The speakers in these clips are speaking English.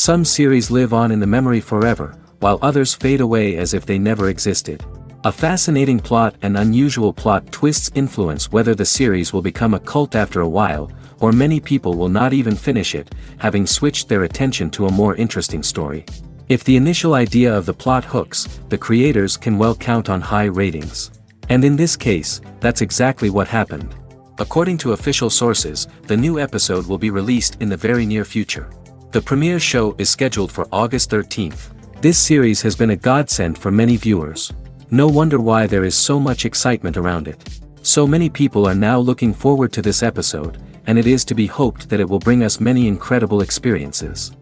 Some series live on in the memory forever, while others fade away as if they never existed. A fascinating plot and unusual plot twists influence whether the series will become a cult after a while, or many people will not even finish it, having switched their attention to a more interesting story. If the initial idea of the plot hooks, the creators can well count on high ratings. And in this case, that's exactly what happened. According to official sources, the new episode will be released in the very near future. The premiere show is scheduled for August 13th. This series has been a godsend for many viewers. No wonder why there is so much excitement around it. So many people are now looking forward to this episode, and it is to be hoped that it will bring us many incredible experiences.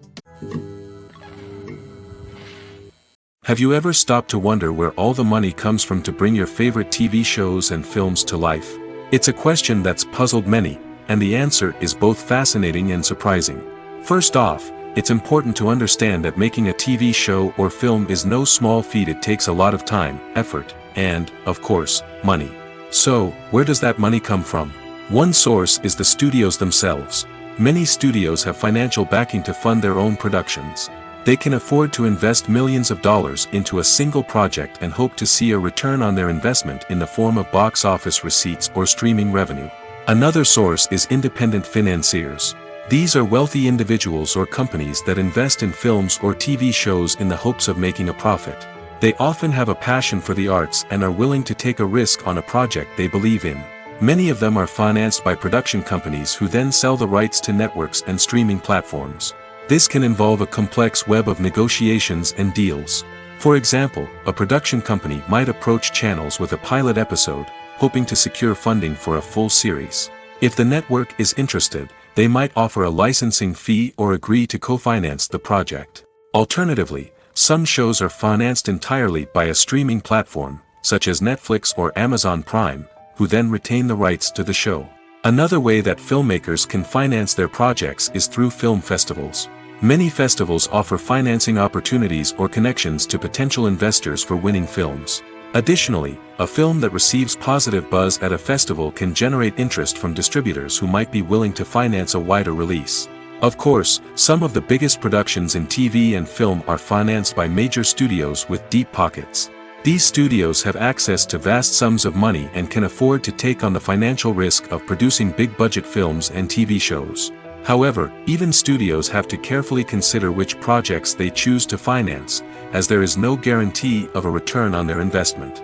Have you ever stopped to wonder where all the money comes from to bring your favorite TV shows and films to life? It's a question that's puzzled many, and the answer is both fascinating and surprising. First off, it's important to understand that making a TV show or film is no small feat. It takes a lot of time, effort, and, of course, money. So, where does that money come from? One source is the studios themselves. Many studios have financial backing to fund their own productions. They can afford to invest millions of dollars into a single project and hope to see a return on their investment in the form of box office receipts or streaming revenue. Another source is independent financiers. These are wealthy individuals or companies that invest in films or TV shows in the hopes of making a profit. They often have a passion for the arts and are willing to take a risk on a project they believe in. Many of them are financed by production companies who then sell the rights to networks and streaming platforms. This can involve a complex web of negotiations and deals. For example, a production company might approach channels with a pilot episode, hoping to secure funding for a full series. If the network is interested, they might offer a licensing fee or agree to co-finance the project. Alternatively, some shows are financed entirely by a streaming platform, such as Netflix or Amazon Prime, who then retain the rights to the show. Another way that filmmakers can finance their projects is through film festivals. Many festivals offer financing opportunities or connections to potential investors for winning films. Additionally, a film that receives positive buzz at a festival can generate interest from distributors who might be willing to finance a wider release. Of course, some of the biggest productions in TV and film are financed by major studios with deep pockets. These studios have access to vast sums of money and can afford to take on the financial risk of producing big-budget films and TV shows. However, even studios have to carefully consider which projects they choose to finance, as there is no guarantee of a return on their investment.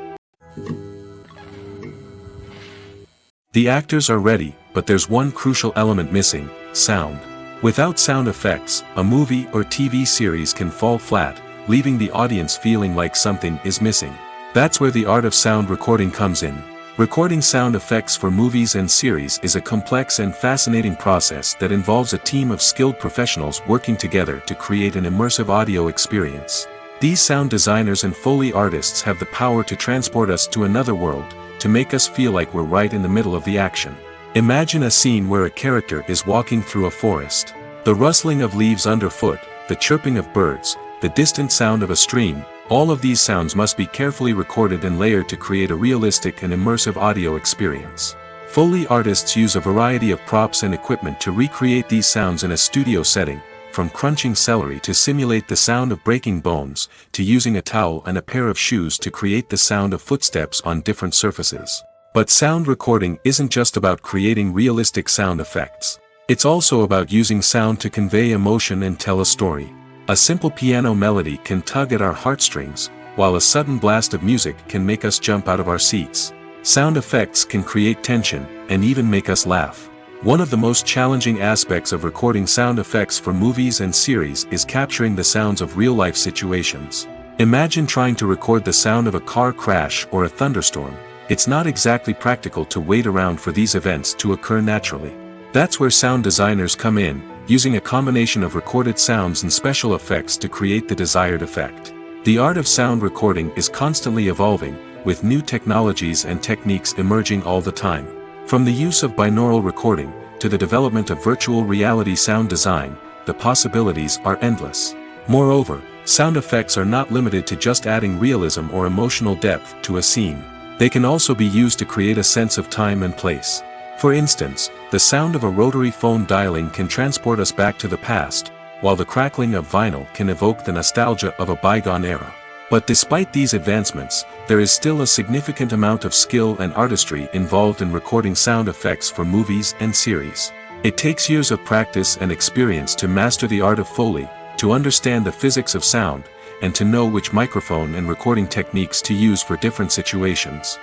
The actors are ready, but there's one crucial element missing: sound. Without sound effects, a movie or TV series can fall flat, leaving the audience feeling like something is missing. That's where the art of sound recording comes in. Recording sound effects for movies and series is a complex and fascinating process that involves a team of skilled professionals working together to create an immersive audio experience. These sound designers and Foley artists have the power to transport us to another world, to make us feel like we're right in the middle of the action. Imagine a scene where a character is walking through a forest. The rustling of leaves underfoot, the chirping of birds, the distant sound of a stream, all of these sounds must be carefully recorded and layered to create a realistic and immersive audio experience. Foley artists use a variety of props and equipment to recreate these sounds in a studio setting, from crunching celery to simulate the sound of breaking bones, to using a towel and a pair of shoes to create the sound of footsteps on different surfaces. But sound recording isn't just about creating realistic sound effects. It's also about using sound to convey emotion and tell a story. A simple piano melody can tug at our heartstrings, while a sudden blast of music can make us jump out of our seats. Sound effects can create tension, and even make us laugh. One of the most challenging aspects of recording sound effects for movies and series is capturing the sounds of real-life situations. Imagine trying to record the sound of a car crash or a thunderstorm. It's not exactly practical to wait around for these events to occur naturally. That's where sound designers come in, using a combination of recorded sounds and special effects to create the desired effect. The art of sound recording is constantly evolving, with new technologies and techniques emerging all the time. From the use of binaural recording, to the development of virtual reality sound design, the possibilities are endless. Moreover, sound effects are not limited to just adding realism or emotional depth to a scene. They can also be used to create a sense of time and place. For instance, the sound of a rotary phone dialing can transport us back to the past, while the crackling of vinyl can evoke the nostalgia of a bygone era. But despite these advancements, there is still a significant amount of skill and artistry involved in recording sound effects for movies and series. It takes years of practice and experience to master the art of Foley, to understand the physics of sound, and to know which microphone and recording techniques to use for different situations.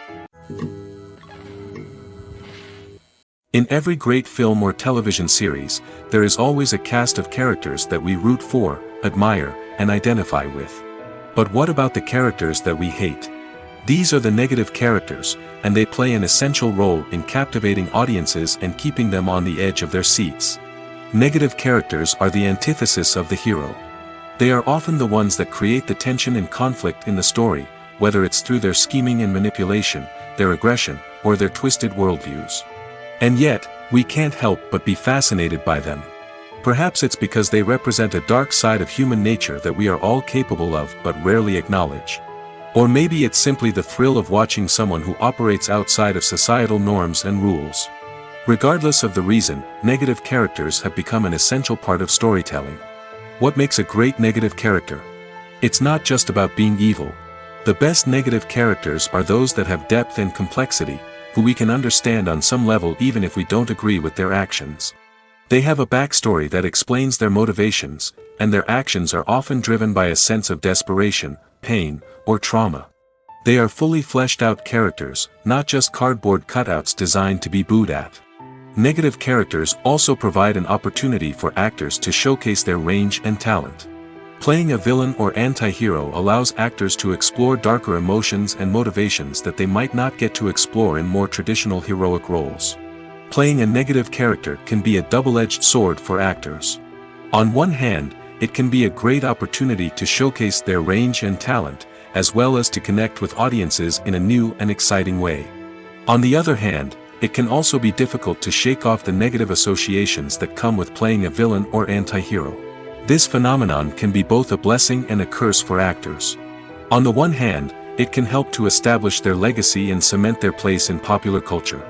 In every great film or television series, there is always a cast of characters that we root for, admire, and identify with. But what about the characters that we hate? These are the negative characters, and they play an essential role in captivating audiences and keeping them on the edge of their seats. Negative characters are the antithesis of the hero. They are often the ones that create the tension and conflict in the story, whether it's through their scheming and manipulation, their aggression, or their twisted worldviews. And yet, we can't help but be fascinated by them. Perhaps it's because they represent a dark side of human nature that we are all capable of but rarely acknowledge. Or maybe it's simply the thrill of watching someone who operates outside of societal norms and rules. Regardless of the reason, negative characters have become an essential part of storytelling. What makes a great negative character? It's not just about being evil. The best negative characters are those that have depth and complexity, who we can understand on some level even if we don't agree with their actions. They have a backstory that explains their motivations, and their actions are often driven by a sense of desperation, pain, or trauma. They are fully fleshed out characters, not just cardboard cutouts designed to be booed at. Negative characters also provide an opportunity for actors to showcase their range and talent. Playing a villain or anti-hero allows actors to explore darker emotions and motivations that they might not get to explore in more traditional heroic roles. Playing a negative character can be a double-edged sword for actors. On one hand, it can be a great opportunity to showcase their range and talent, as well as to connect with audiences in a new and exciting way. On the other hand, it can also be difficult to shake off the negative associations that come with playing a villain or anti-hero. This phenomenon can be both a blessing and a curse for actors. On the one hand, it can help to establish their legacy and cement their place in popular culture.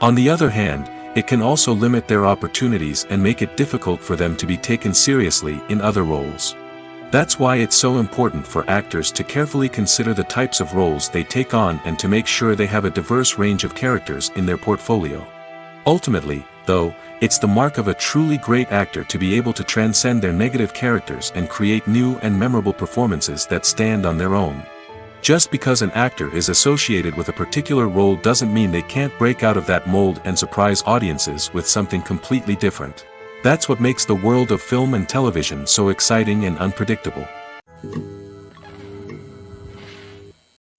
On the other hand, it can also limit their opportunities and make it difficult for them to be taken seriously in other roles. That's why it's so important for actors to carefully consider the types of roles they take on and to make sure they have a diverse range of characters in their portfolio. Ultimately, though, it's the mark of a truly great actor to be able to transcend their negative characters and create new and memorable performances that stand on their own. Just because an actor is associated with a particular role doesn't mean they can't break out of that mold and surprise audiences with something completely different. That's what makes the world of film and television so exciting and unpredictable.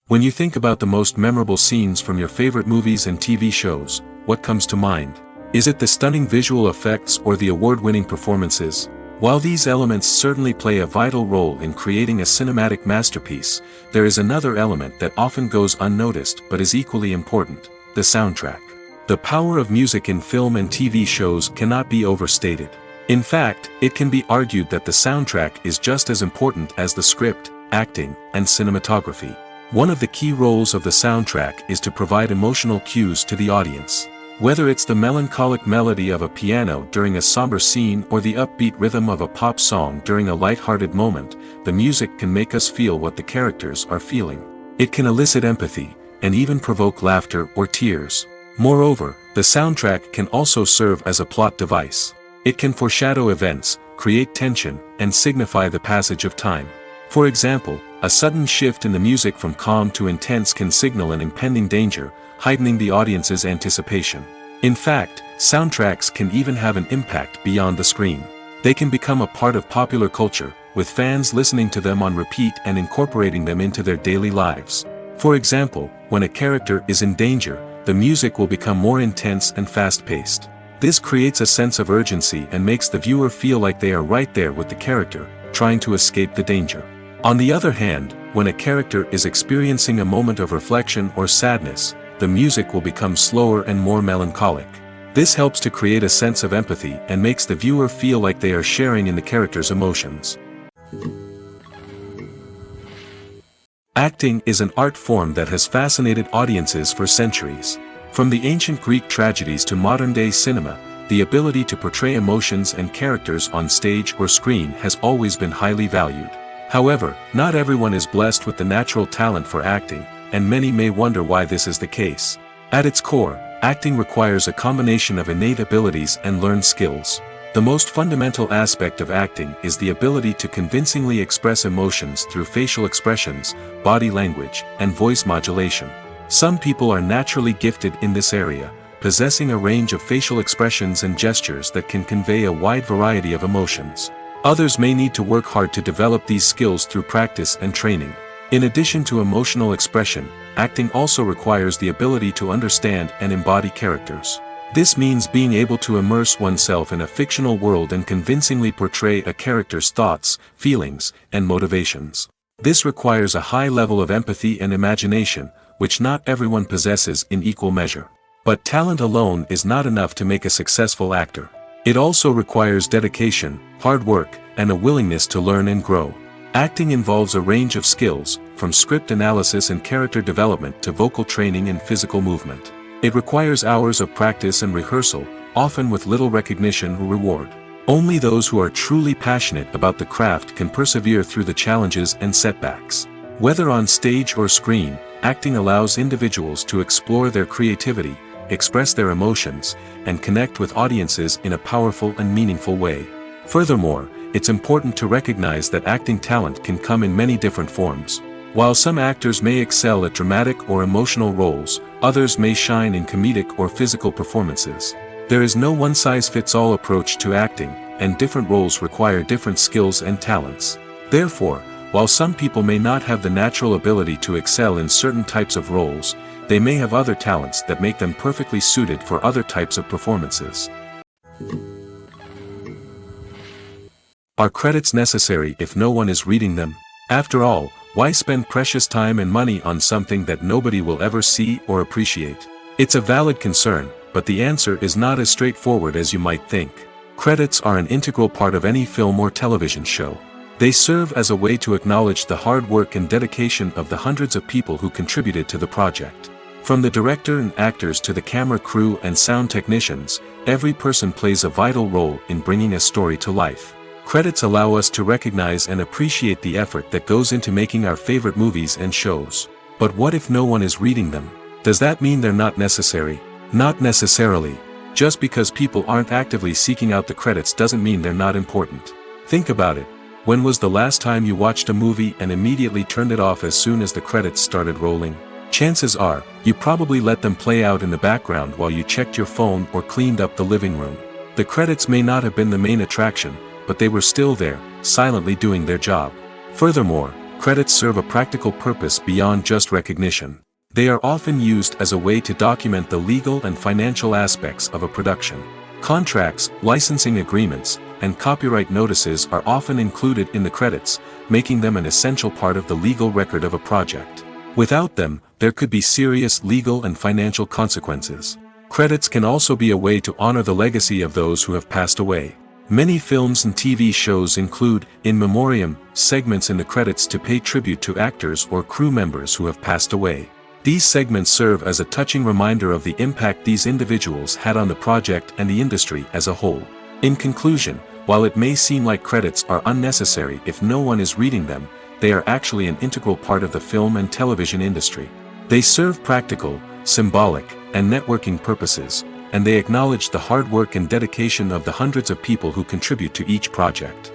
When you think about the most memorable scenes from your favorite movies and TV shows, what comes to mind? Is it the stunning visual effects or the award-winning performances? While these elements certainly play a vital role in creating a cinematic masterpiece, there is another element that often goes unnoticed but is equally important: the soundtrack. The power of music in film and TV shows cannot be overstated. In fact, it can be argued that the soundtrack is just as important as the script, acting, and cinematography. One of the key roles of the soundtrack is to provide emotional cues to the audience. Whether it's the melancholic melody of a piano during a somber scene or the upbeat rhythm of a pop song during a light-hearted moment, the music can make us feel what the characters are feeling. It can elicit empathy, and even provoke laughter or tears. Moreover, the soundtrack can also serve as a plot device. It can foreshadow events, create tension, and signify the passage of time. For example, a sudden shift in the music from calm to intense can signal an impending danger, heightening the audience's anticipation. In fact, soundtracks can even have an impact beyond the screen. They can become a part of popular culture, with fans listening to them on repeat and incorporating them into their daily lives. For example, when a character is in danger, the music will become more intense and fast-paced. This creates a sense of urgency and makes the viewer feel like they are right there with the character, trying to escape the danger. On the other hand, when a character is experiencing a moment of reflection or sadness, the music will become slower and more melancholic. This helps to create a sense of empathy and makes the viewer feel like they are sharing in the character's emotions. Acting is an art form that has fascinated audiences for centuries. From the ancient Greek tragedies to modern-day cinema, the ability to portray emotions and characters on stage or screen has always been highly valued. However, not everyone is blessed with the natural talent for acting, and many may wonder why this is the case. At its core, acting requires a combination of innate abilities and learned skills. The most fundamental aspect of acting is the ability to convincingly express emotions through facial expressions, body language, and voice modulation. Some people are naturally gifted in this area, possessing a range of facial expressions and gestures that can convey a wide variety of emotions. Others may need to work hard to develop these skills through practice and training. In addition to emotional expression, acting also requires the ability to understand and embody characters. This means being able to immerse oneself in a fictional world and convincingly portray a character's thoughts, feelings, and motivations. This requires a high level of empathy and imagination, which not everyone possesses in equal measure. But talent alone is not enough to make a successful actor. It also requires dedication, hard work, and a willingness to learn and grow. Acting involves a range of skills, from script analysis and character development to vocal training and physical movement. It requires hours of practice and rehearsal, often with little recognition or reward. Only those who are truly passionate about the craft can persevere through the challenges and setbacks. Whether on stage or screen, acting allows individuals to explore their creativity, express their emotions, and connect with audiences in a powerful and meaningful way. Furthermore, it's important to recognize that acting talent can come in many different forms. While some actors may excel at dramatic or emotional roles, others may shine in comedic or physical performances. There is no one-size-fits-all approach to acting, and different roles require different skills and talents. Therefore, while some people may not have the natural ability to excel in certain types of roles, they may have other talents that make them perfectly suited for other types of performances. Are credits necessary if no one is reading them? After all, why spend precious time and money on something that nobody will ever see or appreciate? It's a valid concern, but the answer is not as straightforward as you might think. Credits are an integral part of any film or television show. They serve as a way to acknowledge the hard work and dedication of the hundreds of people who contributed to the project. From the director and actors to the camera crew and sound technicians, every person plays a vital role in bringing a story to life. Credits allow us to recognize and appreciate the effort that goes into making our favorite movies and shows. But what if no one is reading them? Does that mean they're not necessary? Not necessarily. Just because people aren't actively seeking out the credits doesn't mean they're not important. Think about it. When was the last time you watched a movie and immediately turned it off as soon as the credits started rolling? Chances are, you probably let them play out in the background while you checked your phone or cleaned up the living room. The credits may not have been the main attraction, but they were still there, silently doing their job. Furthermore, credits serve a practical purpose beyond just recognition. They are often used as a way to document the legal and financial aspects of a production. Contracts, licensing agreements, and copyright notices are often included in the credits, making them an essential part of the legal record of a project. Without them, there could be serious legal and financial consequences. Credits can also be a way to honor the legacy of those who have passed away. Many films and TV shows include, in memoriam, segments in the credits to pay tribute to actors or crew members who have passed away. These segments serve as a touching reminder of the impact these individuals had on the project and the industry as a whole. In conclusion, while it may seem like credits are unnecessary if no one is reading them, they are actually an integral part of the film and television industry. They serve practical, symbolic, and networking purposes, and they acknowledge the hard work and dedication of the hundreds of people who contribute to each project.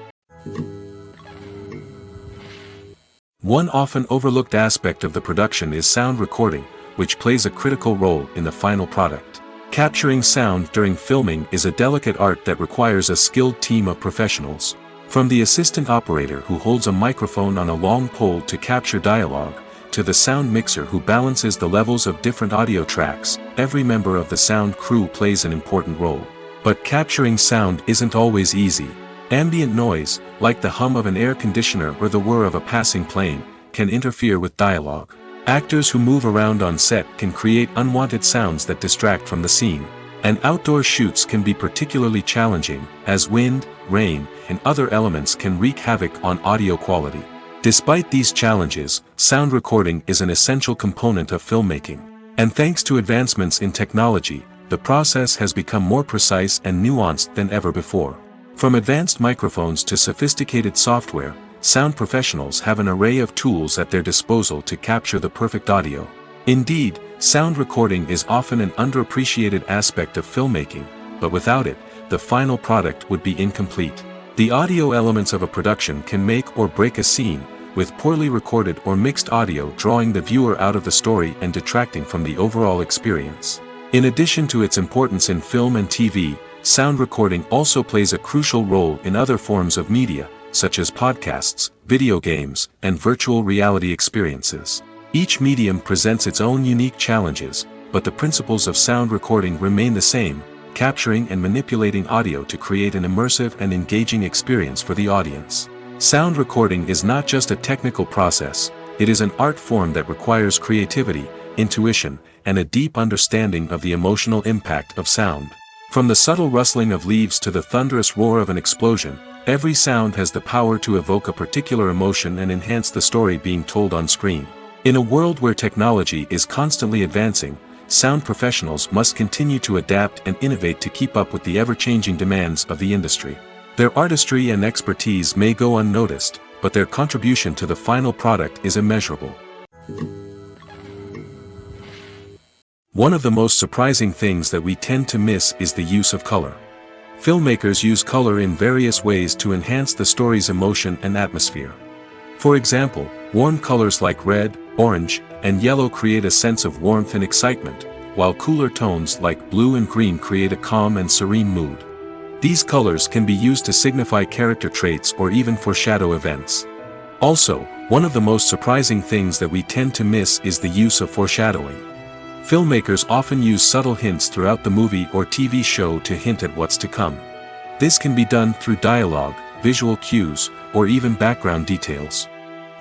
One often overlooked aspect of the production is sound recording, which plays a critical role in the final product. Capturing sound during filming is a delicate art that requires a skilled team of professionals. From the assistant operator who holds a microphone on a long pole to capture dialogue, to the sound mixer who balances the levels of different audio tracks, every member of the sound crew plays an important role. But capturing sound isn't always easy. Ambient noise, like the hum of an air conditioner or the whir of a passing plane, can interfere with dialogue. Actors who move around on set can create unwanted sounds that distract from the scene. And outdoor shoots can be particularly challenging, as wind, rain, and other elements can wreak havoc on audio quality. Despite these challenges, sound recording is an essential component of filmmaking. And thanks to advancements in technology, the process has become more precise and nuanced than ever before. From advanced microphones to sophisticated software, sound professionals have an array of tools at their disposal to capture the perfect audio. Indeed, sound recording is often an underappreciated aspect of filmmaking, but without it, the final product would be incomplete. The audio elements of a production can make or break a scene, with poorly recorded or mixed audio drawing the viewer out of the story and detracting from the overall experience. In addition to its importance in film and TV, sound recording also plays a crucial role in other forms of media, such as podcasts, video games, and virtual reality experiences. Each medium presents its own unique challenges, but the principles of sound recording remain the same, capturing and manipulating audio to create an immersive and engaging experience for the audience. Sound recording is not just a technical process, it is an art form that requires creativity, intuition, and a deep understanding of the emotional impact of sound. From the subtle rustling of leaves to the thunderous roar of an explosion, every sound has the power to evoke a particular emotion and enhance the story being told on screen. In a world where technology is constantly advancing, sound professionals must continue to adapt and innovate to keep up with the ever-changing demands of the industry. Their artistry and expertise may go unnoticed, but their contribution to the final product is immeasurable. One of the most surprising things that we tend to miss is the use of color. Filmmakers use color in various ways to enhance the story's emotion and atmosphere. For example, warm colors like red, orange, and yellow create a sense of warmth and excitement, while cooler tones like blue and green create a calm and serene mood. These colors can be used to signify character traits or even foreshadow events. Also, one of the most surprising things that we tend to miss is the use of foreshadowing. Filmmakers often use subtle hints throughout the movie or TV show to hint at what's to come. This can be done through dialogue, visual cues, or even background details.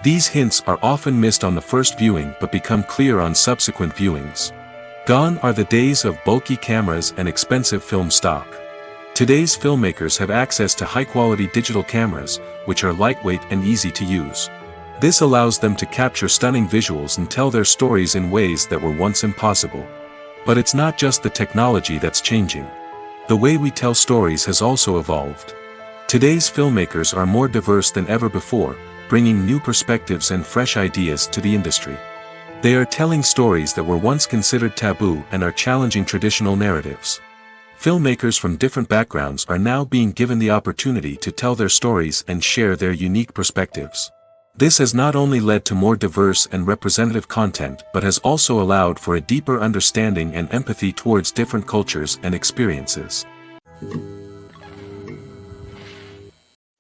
These hints are often missed on the first viewing but become clear on subsequent viewings. Gone are the days of bulky cameras and expensive film stock. Today's filmmakers have access to high-quality digital cameras, which are lightweight and easy to use. This allows them to capture stunning visuals and tell their stories in ways that were once impossible. But it's not just the technology that's changing. The way we tell stories has also evolved. Today's filmmakers are more diverse than ever before, bringing new perspectives and fresh ideas to the industry. They are telling stories that were once considered taboo and are challenging traditional narratives. Filmmakers from different backgrounds are now being given the opportunity to tell their stories and share their unique perspectives. This has not only led to more diverse and representative content but has also allowed for a deeper understanding and empathy towards different cultures and experiences.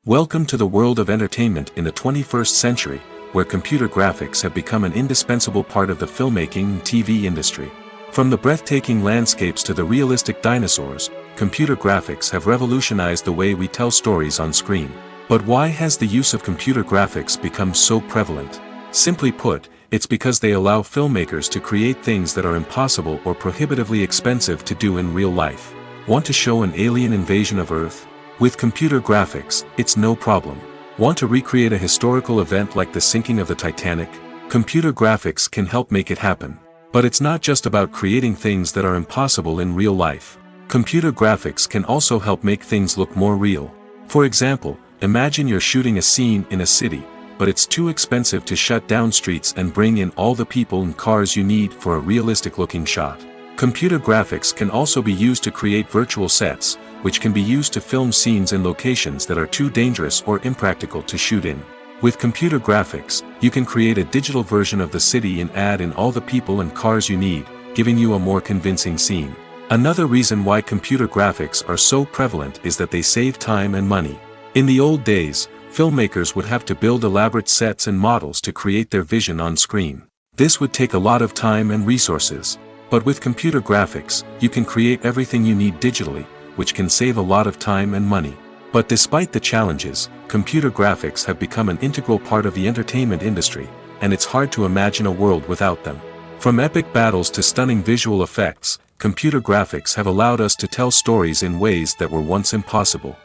Welcome to the world of entertainment in the 21st century, where computer graphics have become an indispensable part of the filmmaking and TV industry. From the breathtaking landscapes to the realistic dinosaurs, computer graphics have revolutionized the way we tell stories on screen. But why has the use of computer graphics become so prevalent? Simply put, it's because they allow filmmakers to create things that are impossible or prohibitively expensive to do in real life. Want to show an alien invasion of Earth? With computer graphics, it's no problem. Want to recreate a historical event like the sinking of the Titanic? Computer graphics can help make it happen. But it's not just about creating things that are impossible in real life. Computer graphics can also help make things look more real. For example, imagine you're shooting a scene in a city, but it's too expensive to shut down streets and bring in all the people and cars you need for a realistic-looking shot. Computer graphics can also be used to create virtual sets, which can be used to film scenes in locations that are too dangerous or impractical to shoot in. With computer graphics, you can create a digital version of the city and add in all the people and cars you need, giving you a more convincing scene. Another reason why computer graphics are so prevalent is that they save time and money. In the old days, filmmakers would have to build elaborate sets and models to create their vision on screen. This would take a lot of time and resources. But with computer graphics, you can create everything you need digitally, which can save a lot of time and money. But despite the challenges, computer graphics have become an integral part of the entertainment industry, and it's hard to imagine a world without them. From epic battles to stunning visual effects, computer graphics have allowed us to tell stories in ways that were once impossible.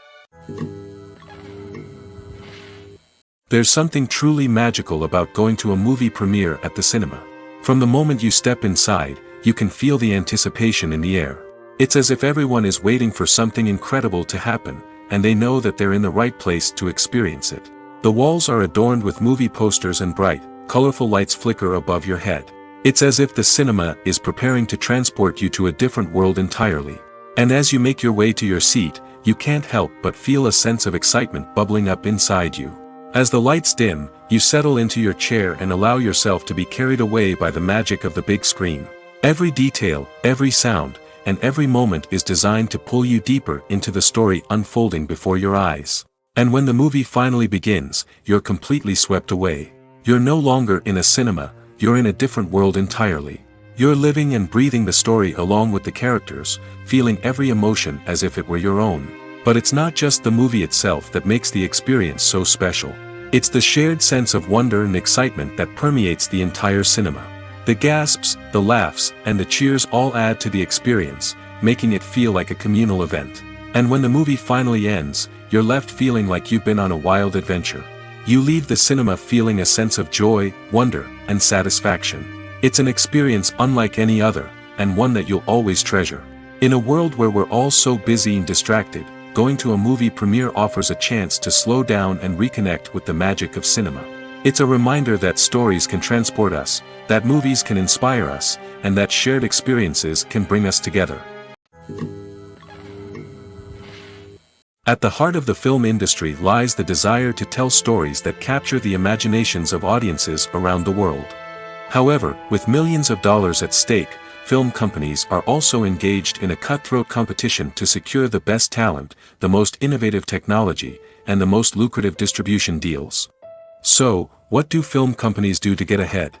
There's something truly magical about going to a movie premiere at the cinema. From the moment you step inside, you can feel the anticipation in the air. It's as if everyone is waiting for something incredible to happen, and they know that they're in the right place to experience it. The walls are adorned with movie posters and bright, colorful lights flicker above your head. It's as if the cinema is preparing to transport you to a different world entirely. And as you make your way to your seat, you can't help but feel a sense of excitement bubbling up inside you. As the lights dim, you settle into your chair and allow yourself to be carried away by the magic of the big screen. Every detail, every sound, and every moment is designed to pull you deeper into the story unfolding before your eyes. And when the movie finally begins, you're completely swept away. You're no longer in a cinema, you're in a different world entirely. You're living and breathing the story along with the characters, feeling every emotion as if it were your own. But it's not just the movie itself that makes the experience so special. It's the shared sense of wonder and excitement that permeates the entire cinema. The gasps, the laughs, and the cheers all add to the experience, making it feel like a communal event. And when the movie finally ends, you're left feeling like you've been on a wild adventure. You leave the cinema feeling a sense of joy, wonder, and satisfaction. It's an experience unlike any other, and one that you'll always treasure. In a world where we're all so busy and distracted, going to a movie premiere offers a chance to slow down and reconnect with the magic of cinema. It's a reminder that stories can transport us, that movies can inspire us, and that shared experiences can bring us together. At the heart of the film industry lies the desire to tell stories that capture the imaginations of audiences around the world. However, with millions of dollars at stake, film companies are also engaged in a cutthroat competition to secure the best talent, the most innovative technology, and the most lucrative distribution deals. So, what do film companies do to get ahead?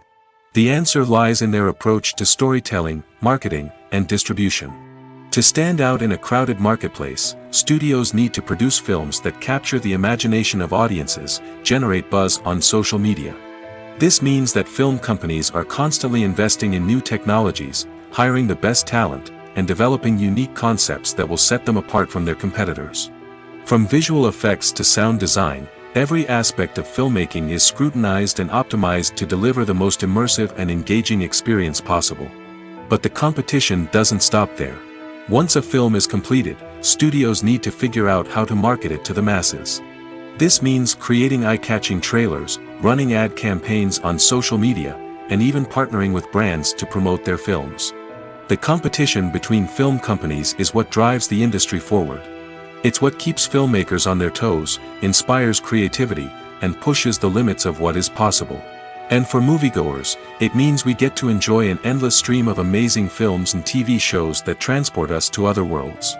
The answer lies in their approach to storytelling, marketing, and distribution. To stand out in a crowded marketplace, studios need to produce films that capture the imagination of audiences, generate buzz on social media. This means that film companies are constantly investing in new technologies, hiring the best talent, and developing unique concepts that will set them apart from their competitors. From visual effects to sound design, every aspect of filmmaking is scrutinized and optimized to deliver the most immersive and engaging experience possible. But the competition doesn't stop there. Once a film is completed, studios need to figure out how to market it to the masses. This means creating eye-catching trailers, running ad campaigns on social media, and even partnering with brands to promote their films. The competition between film companies is what drives the industry forward. It's what keeps filmmakers on their toes, inspires creativity, and pushes the limits of what is possible. And for moviegoers, it means we get to enjoy an endless stream of amazing films and TV shows that transport us to other worlds.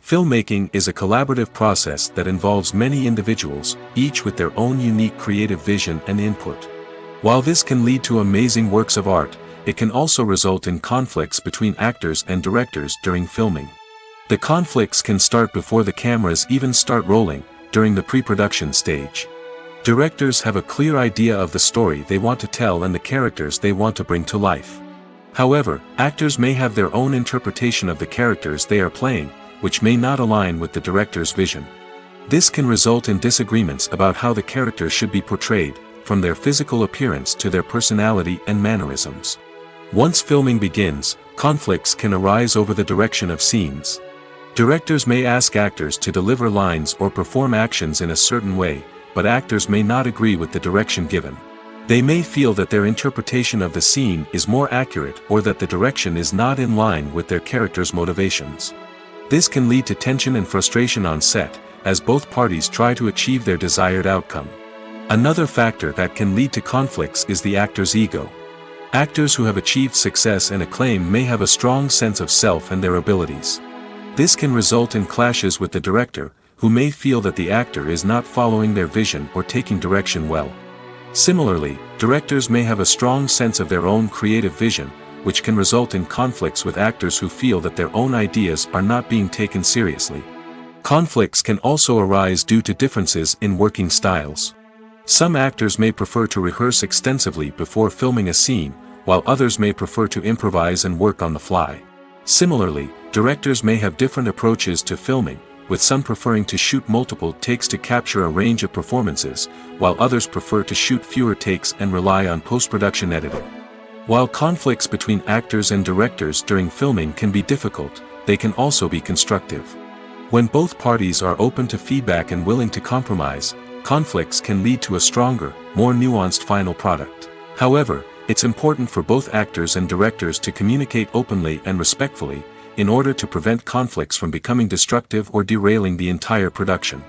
Filmmaking is a collaborative process that involves many individuals, each with their own unique creative vision and input. While this can lead to amazing works of art, it can also result in conflicts between actors and directors during filming. The conflicts can start before the cameras even start rolling, during the pre-production stage. Directors have a clear idea of the story they want to tell and the characters they want to bring to life. However, actors may have their own interpretation of the characters they are playing, which may not align with the director's vision. This can result in disagreements about how the characters should be portrayed, from their physical appearance to their personality and mannerisms. Once filming begins, conflicts can arise over the direction of scenes. Directors may ask actors to deliver lines or perform actions in a certain way, but actors may not agree with the direction given. They may feel that their interpretation of the scene is more accurate or that the direction is not in line with their character's motivations. This can lead to tension and frustration on set, as both parties try to achieve their desired outcome. Another factor that can lead to conflicts is the actor's ego. Actors who have achieved success and acclaim may have a strong sense of self and their abilities. This can result in clashes with the director, who may feel that the actor is not following their vision or taking direction well. Similarly, directors may have a strong sense of their own creative vision, which can result in conflicts with actors who feel that their own ideas are not being taken seriously. Conflicts can also arise due to differences in working styles. Some actors may prefer to rehearse extensively before filming a scene, while others may prefer to improvise and work on the fly. Similarly, directors may have different approaches to filming, with some preferring to shoot multiple takes to capture a range of performances, while others prefer to shoot fewer takes and rely on post-production editing. While conflicts between actors and directors during filming can be difficult, they can also be constructive. When both parties are open to feedback and willing to compromise, conflicts can lead to a stronger, more nuanced final product. However, it's important for both actors and directors to communicate openly and respectfully, in order to prevent conflicts from becoming destructive or derailing the entire production.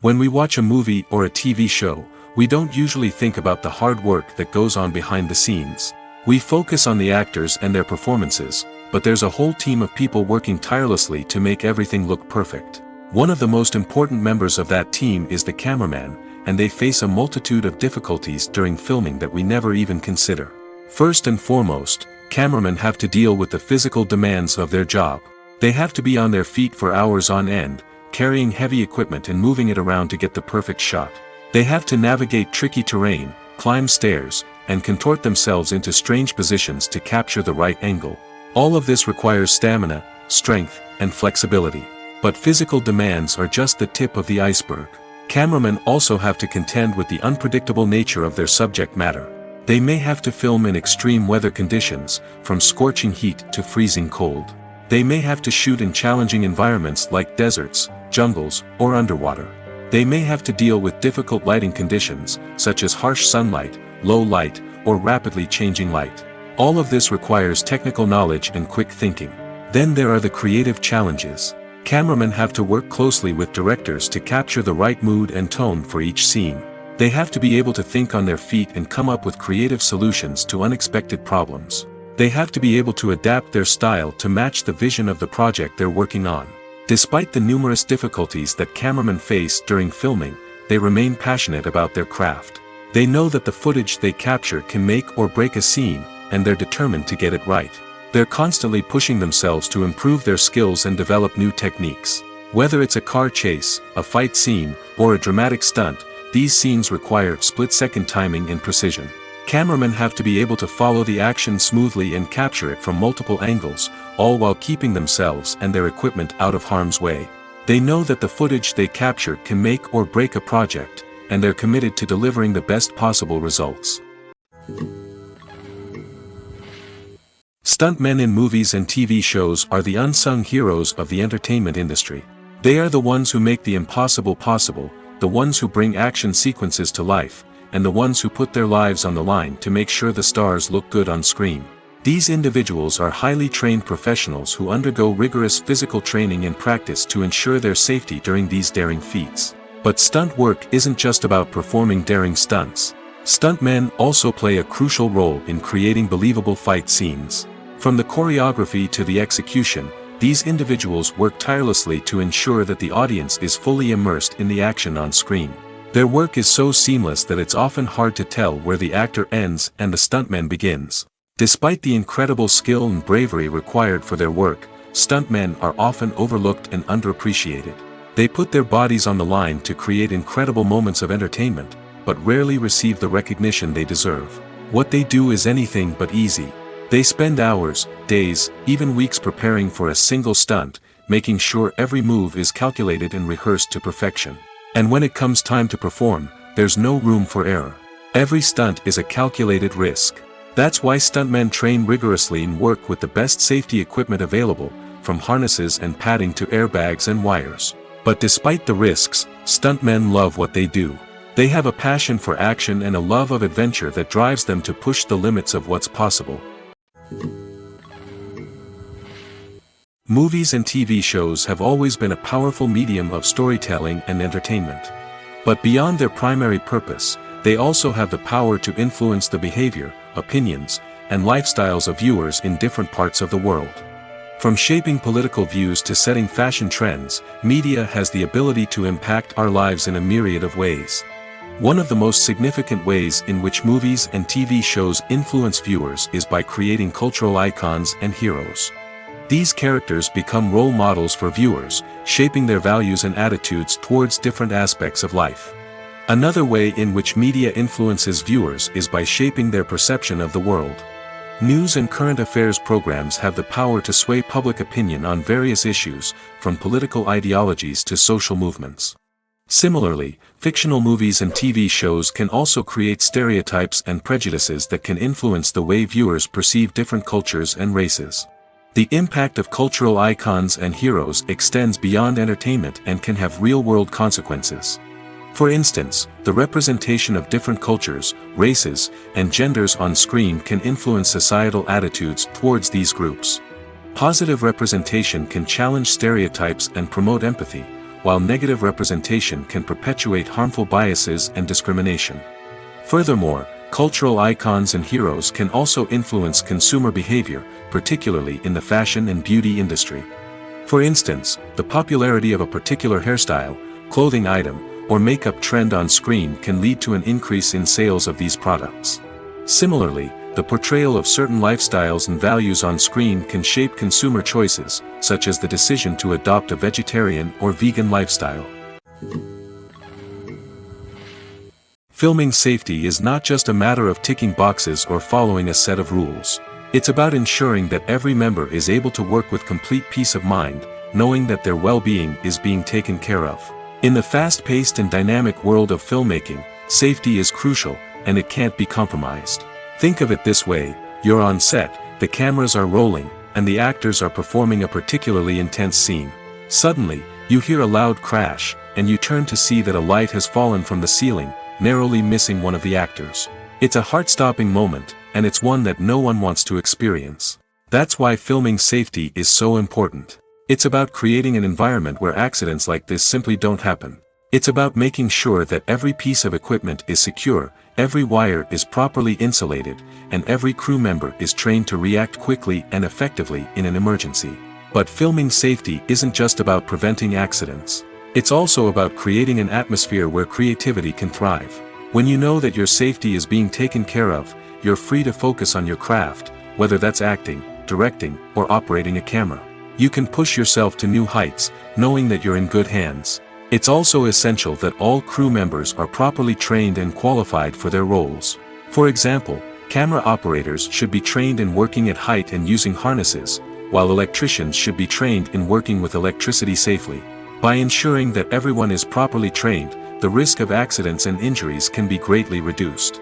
When we watch a movie or a TV show, we don't usually think about the hard work that goes on behind the scenes. We focus on the actors and their performances, but there's a whole team of people working tirelessly to make everything look perfect. One of the most important members of that team is the cameraman, and they face a multitude of difficulties during filming that we never even consider. First and foremost, cameramen have to deal with the physical demands of their job. They have to be on their feet for hours on end, carrying heavy equipment and moving it around to get the perfect shot. They have to navigate tricky terrain, climb stairs, and contort themselves into strange positions to capture the right angle. All of this requires stamina, strength, and flexibility. But physical demands are just the tip of the iceberg. Cameramen also have to contend with the unpredictable nature of their subject matter. They may have to film in extreme weather conditions, from scorching heat to freezing cold. They may have to shoot in challenging environments like deserts, jungles, or underwater. They may have to deal with difficult lighting conditions, such as harsh sunlight, low light, or rapidly changing light. All of this requires technical knowledge and quick thinking. Then there are the creative challenges. Cameramen have to work closely with directors to capture the right mood and tone for each scene. They have to be able to think on their feet and come up with creative solutions to unexpected problems. They have to be able to adapt their style to match the vision of the project they're working on. Despite the numerous difficulties that cameramen face during filming, they remain passionate about their craft. They know that the footage they capture can make or break a scene, and they're determined to get it right. They're constantly pushing themselves to improve their skills and develop new techniques. Whether it's a car chase, a fight scene, or a dramatic stunt, these scenes require split-second timing and precision. Cameramen have to be able to follow the action smoothly and capture it from multiple angles, all while keeping themselves and their equipment out of harm's way. They know that the footage they capture can make or break a project, and they're committed to delivering the best possible results. Stuntmen in movies and TV shows are the unsung heroes of the entertainment industry. They are the ones who make the impossible possible, the ones who bring action sequences to life, and the ones who put their lives on the line to make sure the stars look good on screen. These individuals are highly trained professionals who undergo rigorous physical training and practice to ensure their safety during these daring feats. But stunt work isn't just about performing daring stunts. Stuntmen also play a crucial role in creating believable fight scenes. From the choreography to the execution, these individuals work tirelessly to ensure that the audience is fully immersed in the action on screen. Their work is so seamless that it's often hard to tell where the actor ends and the stuntman begins. Despite the incredible skill and bravery required for their work, stuntmen are often overlooked and underappreciated. They put their bodies on the line to create incredible moments of entertainment, but rarely receive the recognition they deserve. What they do is anything but easy. They spend hours, days, even weeks preparing for a single stunt, making sure every move is calculated and rehearsed to perfection. And when it comes time to perform, there's no room for error. Every stunt is a calculated risk. That's why stuntmen train rigorously and work with the best safety equipment available, from harnesses and padding to airbags and wires. But despite the risks, stuntmen love what they do. They have a passion for action and a love of adventure that drives them to push the limits of what's possible. Movies and TV shows have always been a powerful medium of storytelling and entertainment. But beyond their primary purpose, they also have the power to influence the behavior, opinions, and lifestyles of viewers in different parts of the world. From shaping political views to setting fashion trends, media has the ability to impact our lives in a myriad of ways. One of the most significant ways in which movies and TV shows influence viewers is by creating cultural icons and heroes. These characters become role models for viewers, shaping their values and attitudes towards different aspects of life. Another way in which media influences viewers is by shaping their perception of the world. News and current affairs programs have the power to sway public opinion on various issues, from political ideologies to social movements. Similarly, fictional movies and TV shows can also create stereotypes and prejudices that can influence the way viewers perceive different cultures and races. The impact of cultural icons and heroes extends beyond entertainment and can have real-world consequences. For instance, the representation of different cultures, races, and genders on screen can influence societal attitudes towards these groups. Positive representation can challenge stereotypes and promote empathy, while negative representation can perpetuate harmful biases and discrimination. Furthermore, cultural icons and heroes can also influence consumer behavior, particularly in the fashion and beauty industry. For instance, the popularity of a particular hairstyle, clothing item, or makeup trend on screen can lead to an increase in sales of these products. Similarly, the portrayal of certain lifestyles and values on screen can shape consumer choices, such as the decision to adopt a vegetarian or vegan lifestyle. Filming safety is not just a matter of ticking boxes or following a set of rules. It's about ensuring that every member is able to work with complete peace of mind, knowing that their well-being is being taken care of. In the fast-paced and dynamic world of filmmaking, safety is crucial, and it can't be compromised. Think of it this way: you're on set, the cameras are rolling, and the actors are performing a particularly intense scene. Suddenly, you hear a loud crash, and you turn to see that a light has fallen from the ceiling, narrowly missing one of the actors. It's a heart-stopping moment, and it's one that no one wants to experience. That's why filming safety is so important. It's about creating an environment where accidents like this simply don't happen. It's about making sure that every piece of equipment is secure, every wire is properly insulated, and every crew member is trained to react quickly and effectively in an emergency. But filming safety isn't just about preventing accidents. It's also about creating an atmosphere where creativity can thrive. When you know that your safety is being taken care of, you're free to focus on your craft, whether that's acting, directing, or operating a camera. You can push yourself to new heights, knowing that you're in good hands. It's also essential that all crew members are properly trained and qualified for their roles. For example, camera operators should be trained in working at height and using harnesses, while electricians should be trained in working with electricity safely. By ensuring that everyone is properly trained, the risk of accidents and injuries can be greatly reduced.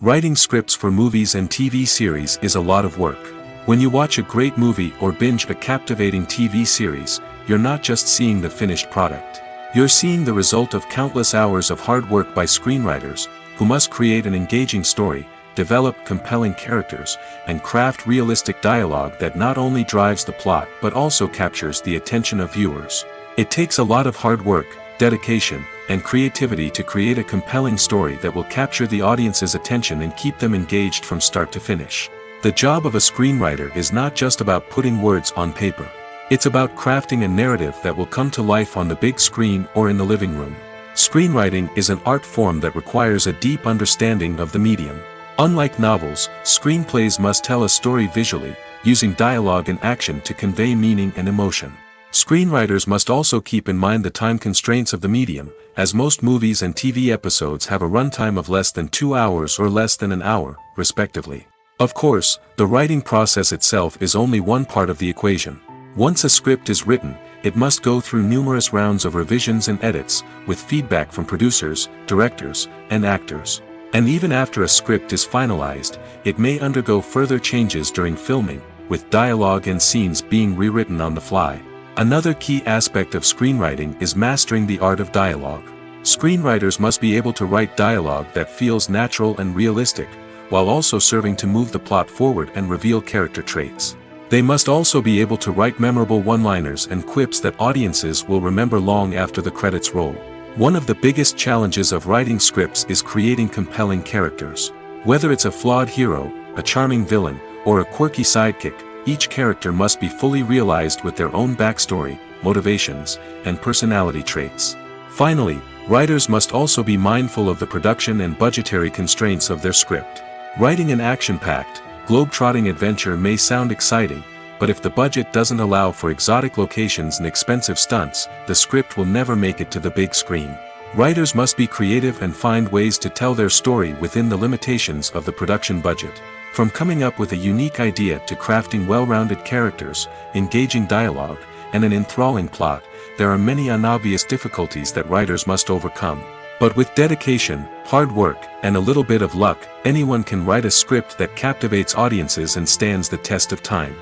Writing scripts for movies and TV series is a lot of work. When you watch a great movie or binge a captivating TV series, you're not just seeing the finished product. You're seeing the result of countless hours of hard work by screenwriters, who must create an engaging story, develop compelling characters, and craft realistic dialogue that not only drives the plot but also captures the attention of viewers. It takes a lot of hard work, dedication, and creativity to create a compelling story that will capture the audience's attention and keep them engaged from start to finish. The job of a screenwriter is not just about putting words on paper. It's about crafting a narrative that will come to life on the big screen or in the living room. Screenwriting is an art form that requires a deep understanding of the medium. Unlike novels, screenplays must tell a story visually, using dialogue and action to convey meaning and emotion. Screenwriters must also keep in mind the time constraints of the medium, as most movies and TV episodes have a runtime of less than 2 hours or less than an hour, respectively. Of course, the writing process itself is only one part of the equation. Once a script is written, it must go through numerous rounds of revisions and edits, with feedback from producers, directors, and actors. And even after a script is finalized, it may undergo further changes during filming, with dialogue and scenes being rewritten on the fly. Another key aspect of screenwriting is mastering the art of dialogue. Screenwriters must be able to write dialogue that feels natural and realistic, while also serving to move the plot forward and reveal character traits. They must also be able to write memorable one-liners and quips that audiences will remember long after the credits roll. One of the biggest challenges of writing scripts is creating compelling characters. Whether it's a flawed hero, a charming villain, or a quirky sidekick, each character must be fully realized with their own backstory, motivations, and personality traits. Finally, writers must also be mindful of the production and budgetary constraints of their script. Writing an action-packed, globe-trotting adventure may sound exciting, but if the budget doesn't allow for exotic locations and expensive stunts, the script will never make it to the big screen. Writers must be creative and find ways to tell their story within the limitations of the production budget. From coming up with a unique idea to crafting well-rounded characters, engaging dialogue, and an enthralling plot, there are many unobvious difficulties that writers must overcome. But with dedication, hard work, and a little bit of luck, anyone can write a script that captivates audiences and stands the test of time.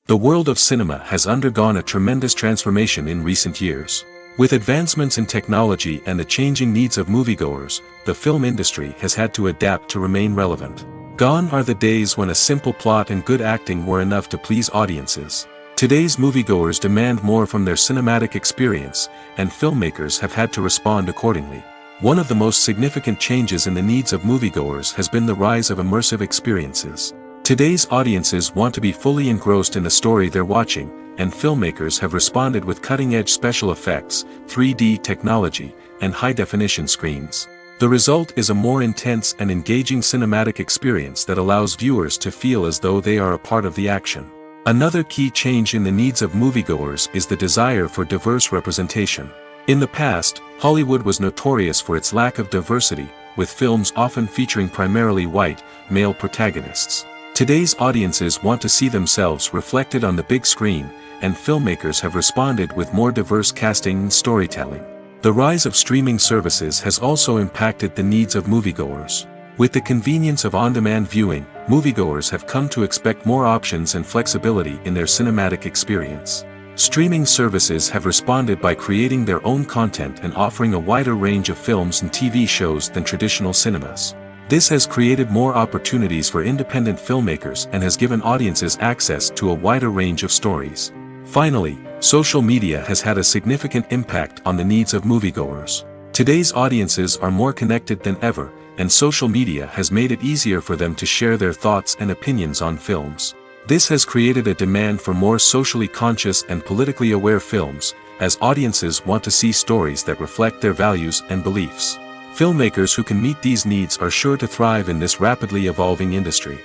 The world of cinema has undergone a tremendous transformation in recent years. With advancements in technology and the changing needs of moviegoers, the film industry has had to adapt to remain relevant. Gone are the days when a simple plot and good acting were enough to please audiences. Today's moviegoers demand more from their cinematic experience, and filmmakers have had to respond accordingly. One of the most significant changes in the needs of moviegoers has been the rise of immersive experiences. Today's audiences want to be fully engrossed in the story they're watching, and filmmakers have responded with cutting-edge special effects, 3D technology, and high-definition screens. The result is a more intense and engaging cinematic experience that allows viewers to feel as though they are a part of the action. Another key change in the needs of moviegoers is the desire for diverse representation. In the past, Hollywood was notorious for its lack of diversity, with films often featuring primarily white, male protagonists. Today's audiences want to see themselves reflected on the big screen, and filmmakers have responded with more diverse casting and storytelling. The rise of streaming services has also impacted the needs of moviegoers. With the convenience of on-demand viewing, moviegoers have come to expect more options and flexibility in their cinematic experience. Streaming services have responded by creating their own content and offering a wider range of films and TV shows than traditional cinemas. This has created more opportunities for independent filmmakers and has given audiences access to a wider range of stories. Finally, social media has had a significant impact on the needs of moviegoers. Today's audiences are more connected than ever, and social media has made it easier for them to share their thoughts and opinions on films. This has created a demand for more socially conscious and politically aware films, as audiences want to see stories that reflect their values and beliefs. Filmmakers who can meet these needs are sure to thrive in this rapidly evolving industry.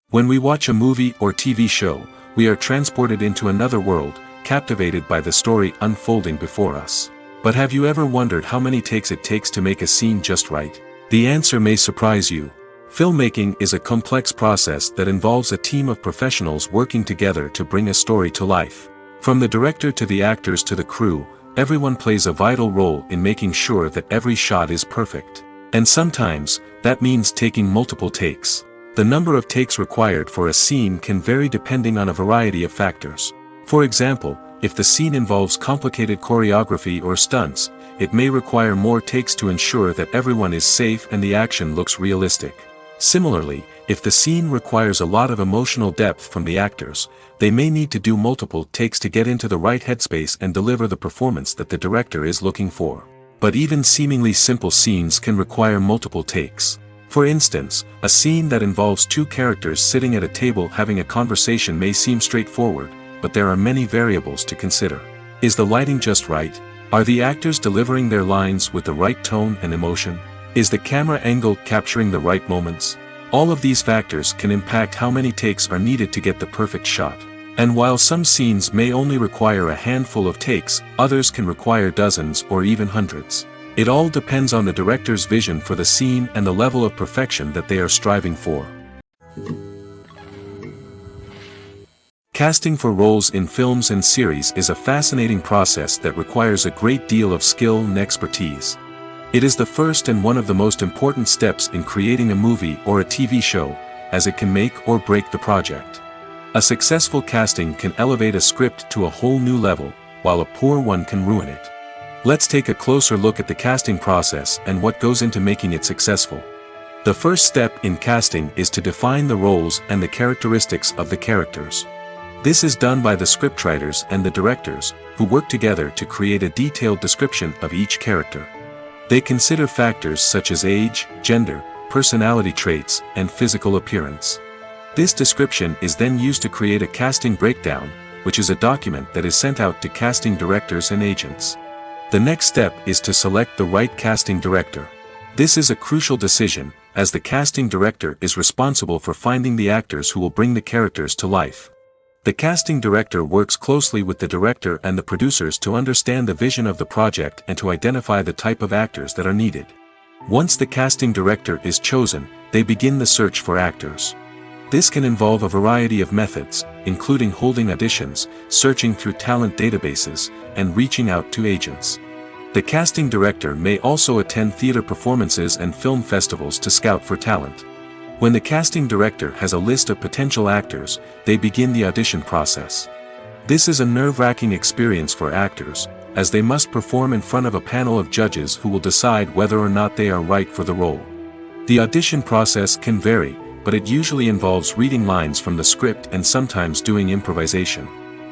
When we watch a movie or TV show, we are transported into another world, captivated by the story unfolding before us. But have you ever wondered how many takes it takes to make a scene just right? The answer may surprise you. Filmmaking is a complex process that involves a team of professionals working together to bring a story to life. From the director to the actors to the crew, everyone plays a vital role in making sure that every shot is perfect. And sometimes, that means taking multiple takes. The number of takes required for a scene can vary depending on a variety of factors. For example, if the scene involves complicated choreography or stunts, it may require more takes to ensure that everyone is safe and the action looks realistic. Similarly, if the scene requires a lot of emotional depth from the actors, they may need to do multiple takes to get into the right headspace and deliver the performance that the director is looking for. But even seemingly simple scenes can require multiple takes. For instance, a scene that involves two characters sitting at a table having a conversation may seem straightforward, but there are many variables to consider. Is the lighting just right? Are the actors delivering their lines with the right tone and emotion? Is the camera angle capturing the right moments? All of these factors can impact how many takes are needed to get the perfect shot. And while some scenes may only require a handful of takes, others can require dozens or even hundreds. It all depends on the director's vision for the scene and the level of perfection that they are striving for. Casting for roles in films and series is a fascinating process that requires a great deal of skill and expertise. It is the first and one of the most important steps in creating a movie or a TV show, as it can make or break the project. A successful casting can elevate a script to a whole new level, while a poor one can ruin it. Let's take a closer look at the casting process and what goes into making it successful. The first step in casting is to define the roles and the characteristics of the characters. This is done by the scriptwriters and the directors, who work together to create a detailed description of each character. They consider factors such as age, gender, personality traits, and physical appearance. This description is then used to create a casting breakdown, which is a document that is sent out to casting directors and agents. The next step is to select the right casting director. This is a crucial decision, as the casting director is responsible for finding the actors who will bring the characters to life. The casting director works closely with the director and the producers to understand the vision of the project and to identify the type of actors that are needed. Once the casting director is chosen, they begin the search for actors. This can involve a variety of methods, including holding auditions, searching through talent databases, and reaching out to agents. The casting director may also attend theater performances and film festivals to scout for talent. When the casting director has a list of potential actors, they begin the audition process. This is a nerve-wracking experience for actors, as they must perform in front of a panel of judges who will decide whether or not they are right for the role. The audition process can vary, but it usually involves reading lines from the script and sometimes doing improvisation.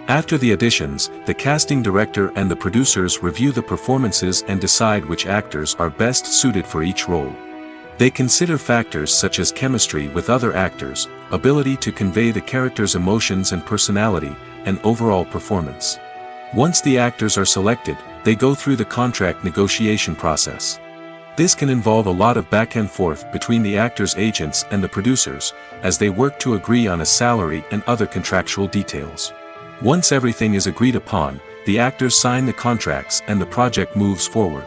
After the auditions, the casting director and the producers review the performances and decide which actors are best suited for each role. They consider factors such as chemistry with other actors, ability to convey the character's emotions and personality, and overall performance. Once the actors are selected, they go through the contract negotiation process. This can involve a lot of back and forth between the actors' agents and the producers, as they work to agree on a salary and other contractual details. Once everything is agreed upon, the actors sign the contracts and the project moves forward.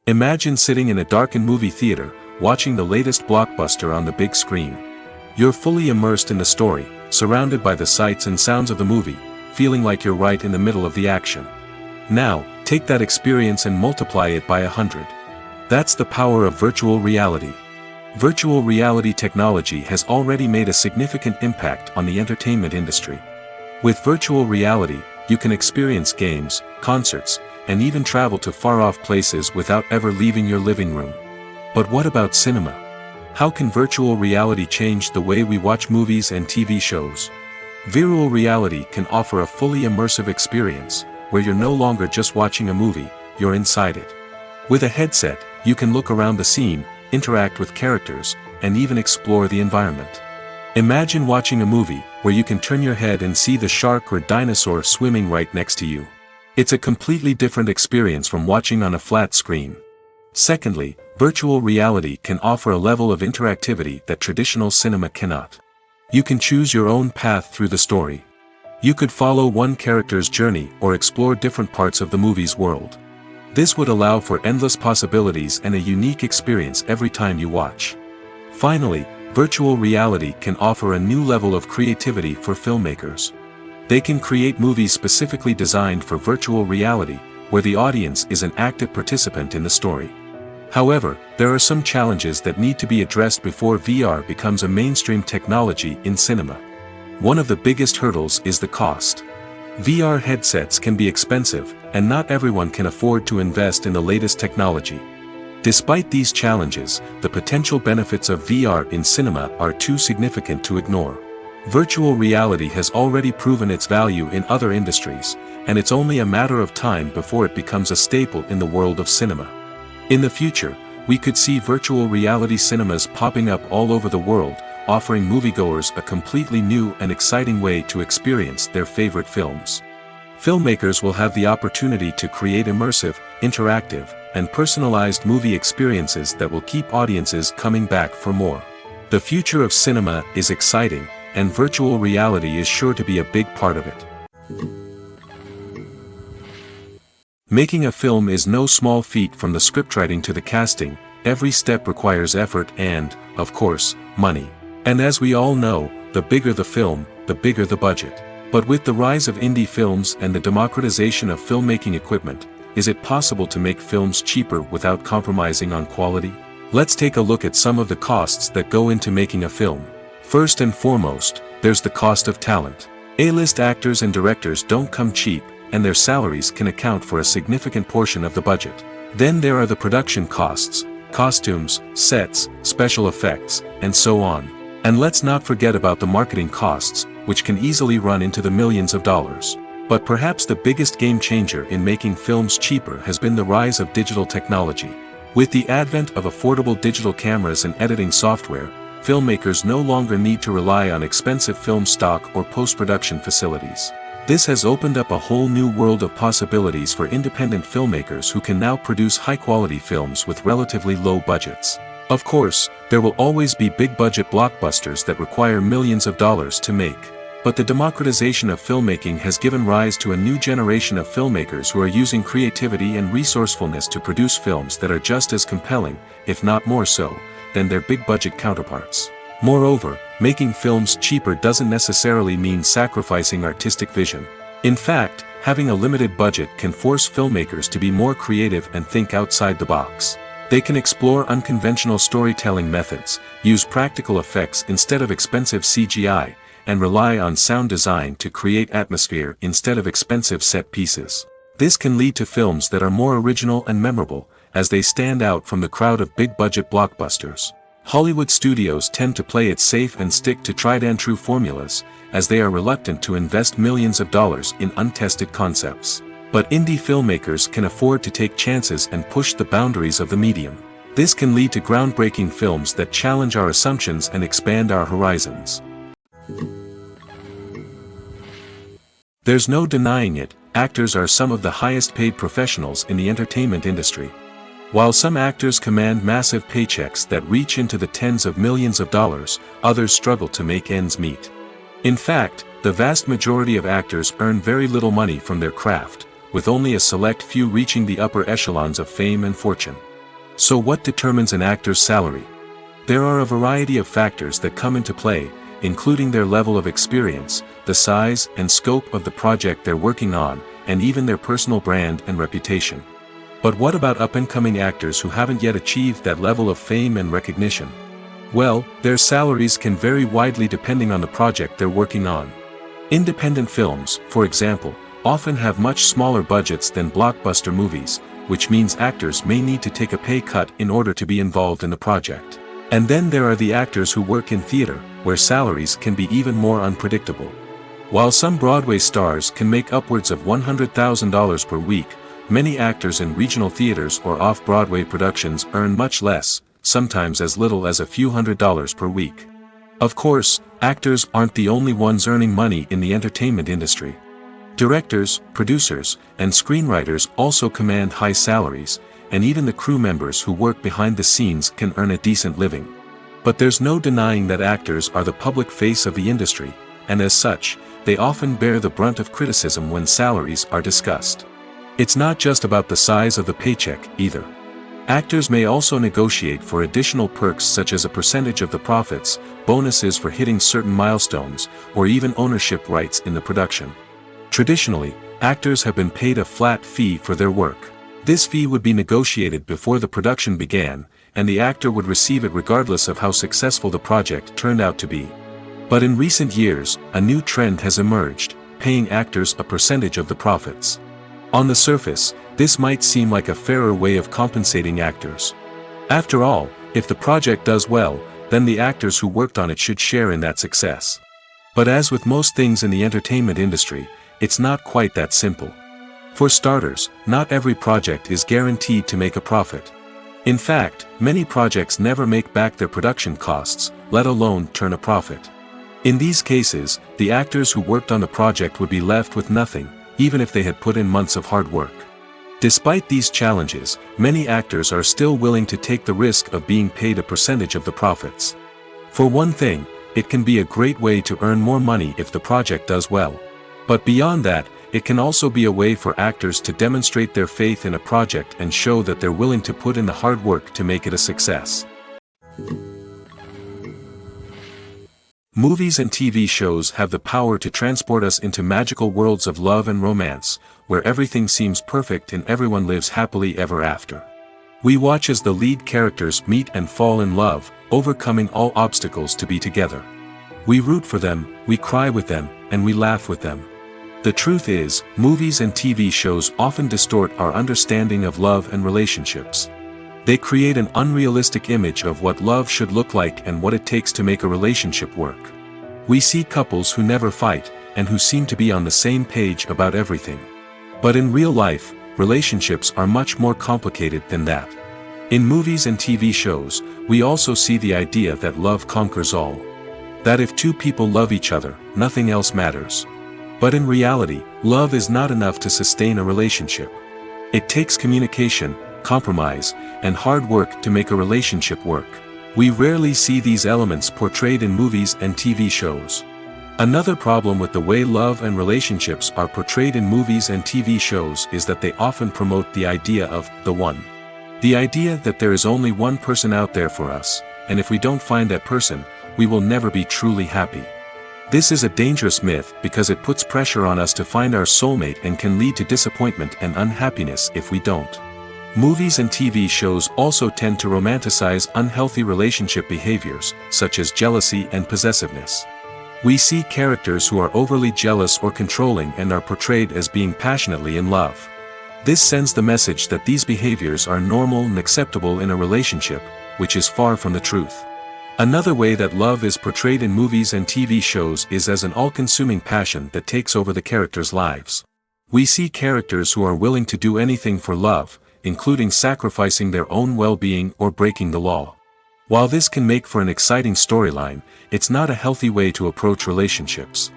Imagine sitting in a darkened movie theater, watching the latest blockbuster on the big screen. You're fully immersed in the story, surrounded by the sights and sounds of the movie, feeling like you're right in the middle of the action. Now, take that experience and multiply it by 100. That's the power of virtual reality. Virtual reality technology has already made a significant impact on the entertainment industry. With virtual reality, you can experience games, concerts, and even travel to far-off places without ever leaving your living room. But what about cinema? How can virtual reality change the way we watch movies and TV shows? Virtual reality can offer a fully immersive experience, where you're no longer just watching a movie, you're inside it. With a headset, you can look around the scene, interact with characters, and even explore the environment. Imagine watching a movie where you can turn your head and see the shark or dinosaur swimming right next to you. It's a completely different experience from watching on a flat screen. Secondly, virtual reality can offer a level of interactivity that traditional cinema cannot. You can choose your own path through the story. You could follow one character's journey or explore different parts of the movie's world. This would allow for endless possibilities and a unique experience every time you watch. Finally, virtual reality can offer a new level of creativity for filmmakers. They can create movies specifically designed for virtual reality, where the audience is an active participant in the story. However, there are some challenges that need to be addressed before VR becomes a mainstream technology in cinema. One of the biggest hurdles is the cost. VR headsets can be expensive, and not everyone can afford to invest in the latest technology. Despite these challenges, the potential benefits of VR in cinema are too significant to ignore. Virtual reality has already proven its value in other industries, and it's only a matter of time before it becomes a staple in the world of cinema. In the future, we could see virtual reality cinemas popping up all over the world, offering moviegoers a completely new and exciting way to experience their favorite films. Filmmakers will have the opportunity to create immersive, interactive, and personalized movie experiences that will keep audiences coming back for more. The future of cinema is exciting, and virtual reality is sure to be a big part of it. Making a film is no small feat. From the scriptwriting to the casting, every step requires effort and, of course, money. And as we all know, the bigger the film, the bigger the budget. But with the rise of indie films and the democratization of filmmaking equipment, is it possible to make films cheaper without compromising on quality? Let's take a look at some of the costs that go into making a film. First and foremost, there's the cost of talent. A-list actors and directors don't come cheap, and their salaries can account for a significant portion of the budget. Then there are the production costs, costumes, sets, special effects, and so on. And let's not forget about the marketing costs, which can easily run into the millions of dollars. But perhaps the biggest game changer in making films cheaper has been the rise of digital technology. With the advent of affordable digital cameras and editing software, filmmakers no longer need to rely on expensive film stock or post-production facilities. This has opened up a whole new world of possibilities for independent filmmakers who can now produce high-quality films with relatively low budgets. Of course, there will always be big-budget blockbusters that require millions of dollars to make. But the democratization of filmmaking has given rise to a new generation of filmmakers who are using creativity and resourcefulness to produce films that are just as compelling, if not more so, than their big-budget counterparts. Moreover, making films cheaper doesn't necessarily mean sacrificing artistic vision. In fact, having a limited budget can force filmmakers to be more creative and think outside the box. They can explore unconventional storytelling methods, use practical effects instead of expensive CGI, and rely on sound design to create atmosphere instead of expensive set pieces. This can lead to films that are more original and memorable, as they stand out from the crowd of big-budget blockbusters. Hollywood studios tend to play it safe and stick to tried-and-true formulas, as they are reluctant to invest millions of dollars in untested concepts. But indie filmmakers can afford to take chances and push the boundaries of the medium. This can lead to groundbreaking films that challenge our assumptions and expand our horizons. There's no denying it, actors are some of the highest-paid professionals in the entertainment industry. While some actors command massive paychecks that reach into the tens of millions of dollars, others struggle to make ends meet. In fact, the vast majority of actors earn very little money from their craft, with only a select few reaching the upper echelons of fame and fortune. So what determines an actor's salary? There are a variety of factors that come into play, including their level of experience, the size and scope of the project they're working on, and even their personal brand and reputation. But what about up-and-coming actors who haven't yet achieved that level of fame and recognition? Well, their salaries can vary widely depending on the project they're working on. Independent films, for example, often have much smaller budgets than blockbuster movies, which means actors may need to take a pay cut in order to be involved in the project. And then there are the actors who work in theater, where salaries can be even more unpredictable. While some Broadway stars can make upwards of $100,000 per week, many actors in regional theaters or off-Broadway productions earn much less, sometimes as little as a few $100s per week. Of course, actors aren't the only ones earning money in the entertainment industry. Directors, producers, and screenwriters also command high salaries, and even the crew members who work behind the scenes can earn a decent living. But there's no denying that actors are the public face of the industry, and as such, they often bear the brunt of criticism when salaries are discussed. It's not just about the size of the paycheck, either. Actors may also negotiate for additional perks such as a percentage of the profits, bonuses for hitting certain milestones, or even ownership rights in the production. Traditionally, actors have been paid a flat fee for their work. This fee would be negotiated before the production began, and the actor would receive it regardless of how successful the project turned out to be. But in recent years, a new trend has emerged, paying actors a percentage of the profits. On the surface, this might seem like a fairer way of compensating actors. After all, if the project does well, then the actors who worked on it should share in that success. But as with most things in the entertainment industry, it's not quite that simple. For starters, not every project is guaranteed to make a profit. In fact, many projects never make back their production costs, let alone turn a profit. In these cases, the actors who worked on the project would be left with nothing, even if they had put in months of hard work. Despite these challenges, many actors are still willing to take the risk of being paid a percentage of the profits. For one thing, it can be a great way to earn more money if the project does well. But beyond that, it can also be a way for actors to demonstrate their faith in a project and show that they're willing to put in the hard work to make it a success. Movies and TV shows have the power to transport us into magical worlds of love and romance, where everything seems perfect and everyone lives happily ever after. We watch as the lead characters meet and fall in love, overcoming all obstacles to be together. We root for them, we cry with them, and we laugh with them. The truth is, movies and TV shows often distort our understanding of love and relationships. They create an unrealistic image of what love should look like and what it takes to make a relationship work. We see couples who never fight, and who seem to be on the same page about everything. But in real life, relationships are much more complicated than that. In movies and TV shows, we also see the idea that love conquers all. That if two people love each other, nothing else matters. But in reality, love is not enough to sustain a relationship. It takes communication, compromise, and hard work to make a relationship work. We rarely see these elements portrayed in movies and TV shows. Another problem with the way love and relationships are portrayed in movies and TV shows is that they often promote the idea of the one. The idea that there is only one person out there for us, and if we don't find that person, we will never be truly happy. This is a dangerous myth because it puts pressure on us to find our soulmate and can lead to disappointment and unhappiness if we don't. Movies and TV shows also tend to romanticize unhealthy relationship behaviors, such as jealousy and possessiveness. We see characters who are overly jealous or controlling and are portrayed as being passionately in love. This sends the message that these behaviors are normal and acceptable in a relationship, which is far from the truth. Another way that love is portrayed in movies and TV shows is as an all-consuming passion that takes over the characters' lives. We see characters who are willing to do anything for love, including sacrificing their own well-being or breaking the law. While this can make for an exciting storyline, it's not a healthy way to approach relationships.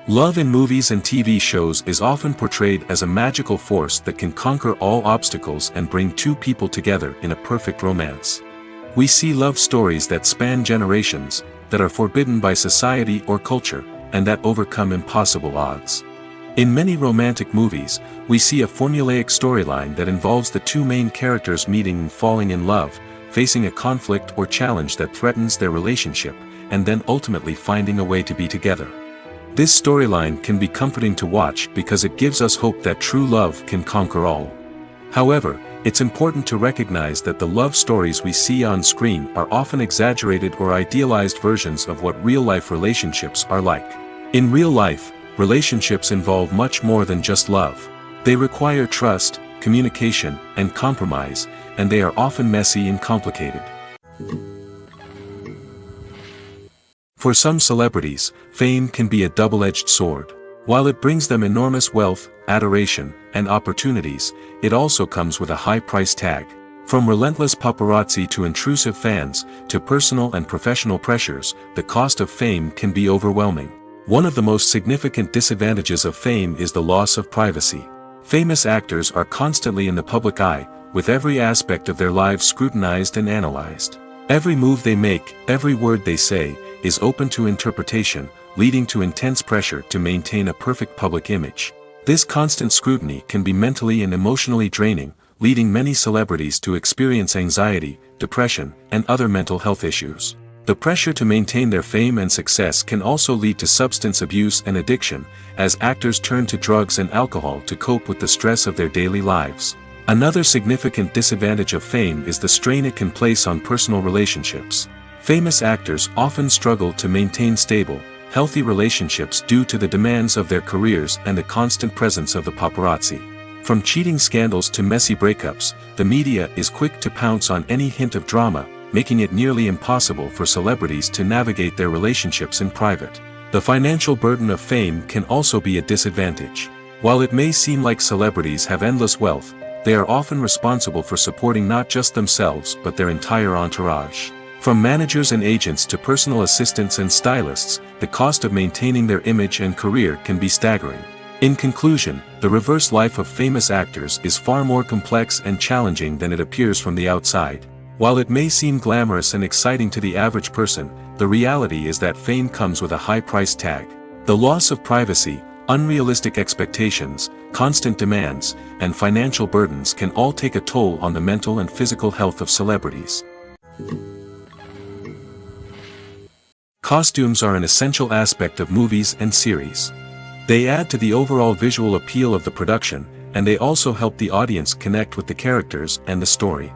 Love in movies and TV shows is often portrayed as a magical force that can conquer all obstacles and bring two people together in a perfect romance. We see love stories that span generations, that are forbidden by society or culture, and that overcome impossible odds. In many romantic movies, we see a formulaic storyline that involves the two main characters meeting and falling in love, facing a conflict or challenge that threatens their relationship, and then ultimately finding a way to be together. This storyline can be comforting to watch because it gives us hope that true love can conquer all. However, it's important to recognize that the love stories we see on screen are often exaggerated or idealized versions of what real-life relationships are like. In real life, relationships involve much more than just love. They require trust, communication, and compromise, and they are often messy and complicated. For some celebrities, fame can be a double-edged sword. While it brings them enormous wealth, adoration, and opportunities, it also comes with a high price tag. From relentless paparazzi to intrusive fans, to personal and professional pressures, the cost of fame can be overwhelming. One of the most significant disadvantages of fame is the loss of privacy. Famous actors are constantly in the public eye, with every aspect of their lives scrutinized and analyzed. Every move they make, every word they say, is open to interpretation, leading to intense pressure to maintain a perfect public image. This constant scrutiny can be mentally and emotionally draining, leading many celebrities to experience anxiety, depression, and other mental health issues. The pressure to maintain their fame and success can also lead to substance abuse and addiction, as actors turn to drugs and alcohol to cope with the stress of their daily lives. Another significant disadvantage of fame is the strain it can place on personal relationships. Famous actors often struggle to maintain stable, healthy relationships due to the demands of their careers and the constant presence of the paparazzi. From cheating scandals to messy breakups, the media is quick to pounce on any hint of drama, making it nearly impossible for celebrities to navigate their relationships in private. The financial burden of fame can also be a disadvantage. While it may seem like celebrities have endless wealth, they are often responsible for supporting not just themselves but their entire entourage. From managers and agents to personal assistants and stylists, the cost of maintaining their image and career can be staggering. In conclusion, the reverse life of famous actors is far more complex and challenging than it appears from the outside. While it may seem glamorous and exciting to the average person, the reality is that fame comes with a high price tag. The loss of privacy, unrealistic expectations, constant demands, and financial burdens can all take a toll on the mental and physical health of celebrities. Costumes are an essential aspect of movies and series. They add to the overall visual appeal of the production, and they also help the audience connect with the characters and the story.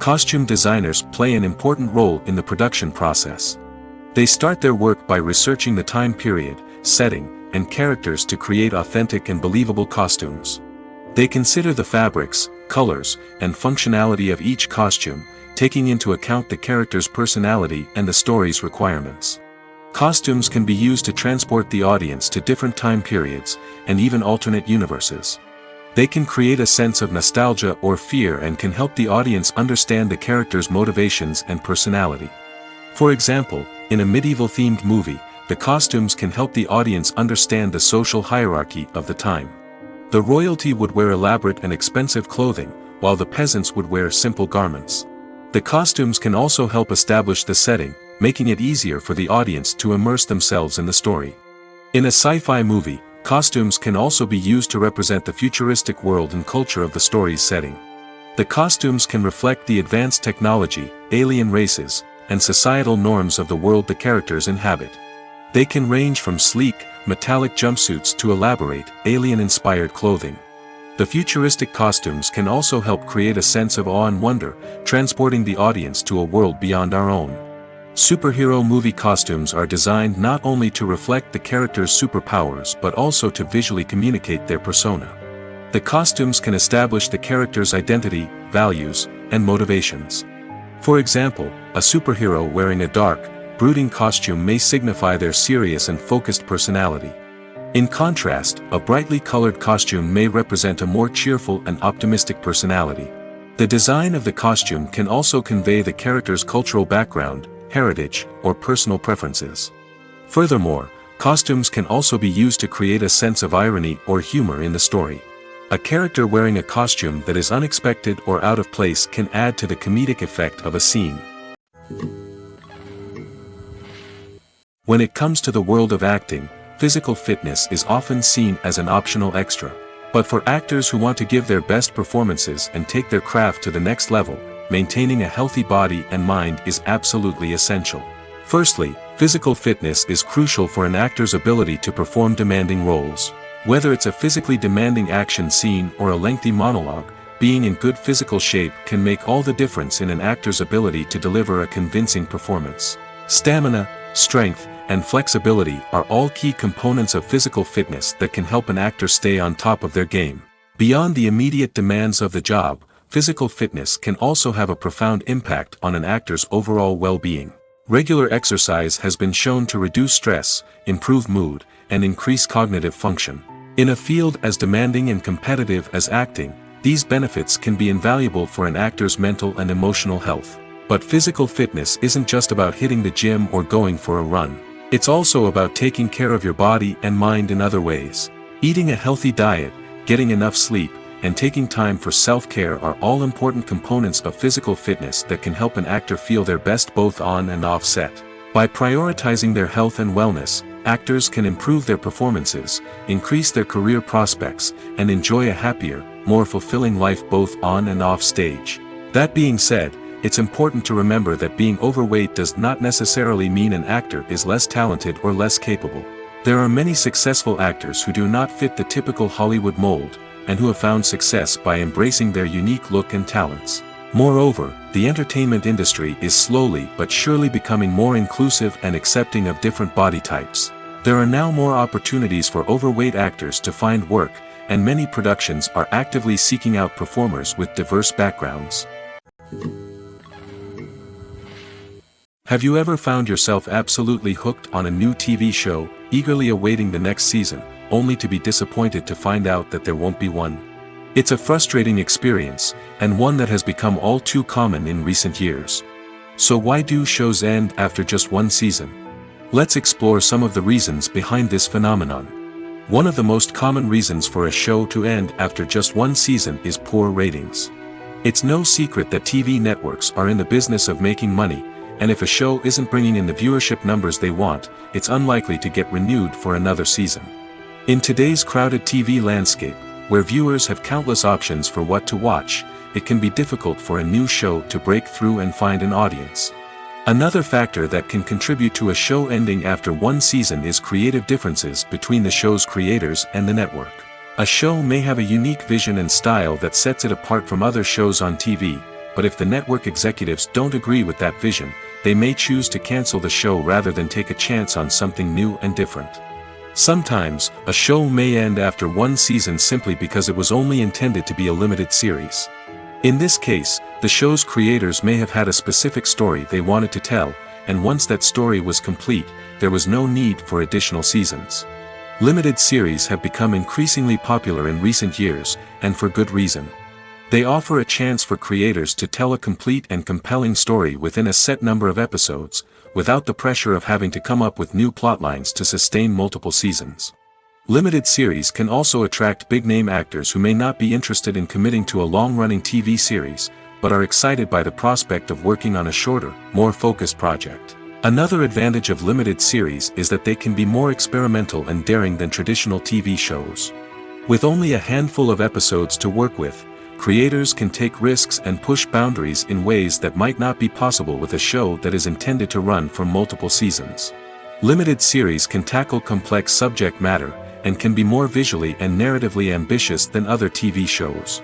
Costume designers play an important role in the production process. They start their work by researching the time period, setting, and characters to create authentic and believable costumes. They consider the fabrics, colors, and functionality of each costume, taking into account the character's personality and the story's requirements. Costumes can be used to transport the audience to different time periods, and even alternate universes. They can create a sense of nostalgia or fear and can help the audience understand the character's motivations and personality. For example, in a medieval-themed movie, the costumes can help the audience understand the social hierarchy of the time. The royalty would wear elaborate and expensive clothing, while the peasants would wear simple garments. The costumes can also help establish the setting, making it easier for the audience to immerse themselves in the story. In a sci-fi movie, costumes can also be used to represent the futuristic world and culture of the story's setting. The costumes can reflect the advanced technology, alien races, and societal norms of the world the characters inhabit. They can range from sleek, metallic jumpsuits to elaborate, alien-inspired clothing. The futuristic costumes can also help create a sense of awe and wonder, transporting the audience to a world beyond our own. Superhero movie costumes are designed not only to reflect the character's superpowers but also to visually communicate their persona. The costumes can establish the character's identity, values, and motivations. For example, a superhero wearing a dark, brooding costume may signify their serious and focused personality. In contrast, a brightly colored costume may represent a more cheerful and optimistic personality. The design of the costume can also convey the character's cultural background, heritage, or personal preferences. Furthermore, costumes can also be used to create a sense of irony or humor in the story. A character wearing a costume that is unexpected or out of place can add to the comedic effect of a scene. When it comes to the world of acting, physical fitness is often seen as an optional extra. But for actors who want to give their best performances and take their craft to the next level, maintaining a healthy body and mind is absolutely essential. Firstly, physical fitness is crucial for an actor's ability to perform demanding roles. Whether it's a physically demanding action scene or a lengthy monologue, being in good physical shape can make all the difference in an actor's ability to deliver a convincing performance. Stamina, strength, and flexibility are all key components of physical fitness that can help an actor stay on top of their game. Beyond the immediate demands of the job, physical fitness can also have a profound impact on an actor's overall well-being. Regular exercise has been shown to reduce stress, improve mood, and increase cognitive function. In a field as demanding and competitive as acting, these benefits can be invaluable for an actor's mental and emotional health. But physical fitness isn't just about hitting the gym or going for a run. It's also about taking care of your body and mind in other ways. Eating a healthy diet, getting enough sleep, and taking time for self-care are all important components of physical fitness that can help an actor feel their best both on and off set. By prioritizing their health and wellness, actors can improve their performances, increase their career prospects, and enjoy a happier, more fulfilling life both on and off stage. That being said, it's important to remember that being overweight does not necessarily mean an actor is less talented or less capable. There are many successful actors who do not fit the typical Hollywood mold, and who have found success by embracing their unique look and talents. Moreover, the entertainment industry is slowly but surely becoming more inclusive and accepting of different body types. There are now more opportunities for overweight actors to find work, and many productions are actively seeking out performers with diverse backgrounds. Have you ever found yourself absolutely hooked on a new TV show, eagerly awaiting the next season, only to be disappointed to find out that there won't be one? It's a frustrating experience, and one that has become all too common in recent years. So why do shows end after just one season? Let's explore some of the reasons behind this phenomenon. One of the most common reasons for a show to end after just one season is poor ratings. It's no secret that TV networks are in the business of making money, and if a show isn't bringing in the viewership numbers they want, it's unlikely to get renewed for another season. In today's crowded TV landscape, where viewers have countless options for what to watch, it can be difficult for a new show to break through and find an audience. Another factor that can contribute to a show ending after one season is creative differences between the show's creators and the network. A show may have a unique vision and style that sets it apart from other shows on TV, but if the network executives don't agree with that vision, they may choose to cancel the show rather than take a chance on something new and different. Sometimes, a show may end after one season simply because it was only intended to be a limited series. In this case, the show's creators may have had a specific story they wanted to tell, and once that story was complete, there was no need for additional seasons. Limited series have become increasingly popular in recent years, and for good reason. They offer a chance for creators to tell a complete and compelling story within a set number of episodes, without the pressure of having to come up with new plotlines to sustain multiple seasons. Limited series can also attract big-name actors who may not be interested in committing to a long-running TV series, but are excited by the prospect of working on a shorter, more focused project. Another advantage of limited series is that they can be more experimental and daring than traditional TV shows. With only a handful of episodes to work with, creators can take risks and push boundaries in ways that might not be possible with a show that is intended to run for multiple seasons. Limited series can tackle complex subject matter, and can be more visually and narratively ambitious than other TV shows.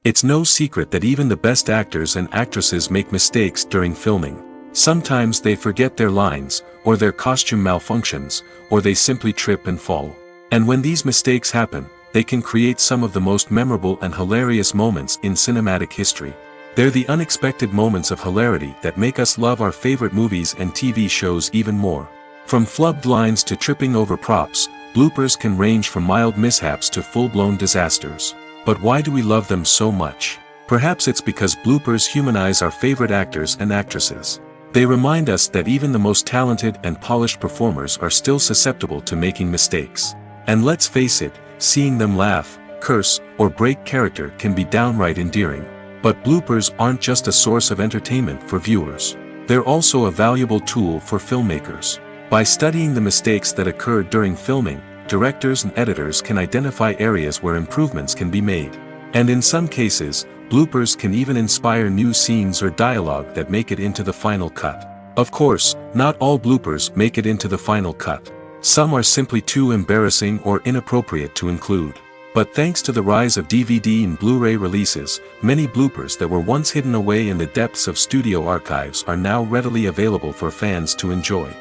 It's no secret that even the best actors and actresses make mistakes during filming. Sometimes they forget their lines, or their costume malfunctions, or they simply trip and fall. And when these mistakes happen, they can create some of the most memorable and hilarious moments in cinematic history. They're the unexpected moments of hilarity that make us love our favorite movies and TV shows even more. From flubbed lines to tripping over props, bloopers can range from mild mishaps to full-blown disasters. But why do we love them so much? Perhaps it's because bloopers humanize our favorite actors and actresses. They remind us that even the most talented and polished performers are still susceptible to making mistakes. And let's face it, seeing them laugh, curse, or break character can be downright endearing. But bloopers aren't just a source of entertainment for viewers. They're also a valuable tool for filmmakers. By studying the mistakes that occurred during filming, directors and editors can identify areas where improvements can be made. And in some cases, bloopers can even inspire new scenes or dialogue that make it into the final cut. Of course, not all bloopers make it into the final cut. Some are simply too embarrassing or inappropriate to include. But thanks to the rise of DVD and Blu-ray releases, many bloopers that were once hidden away in the depths of studio archives are now readily available for fans to enjoy.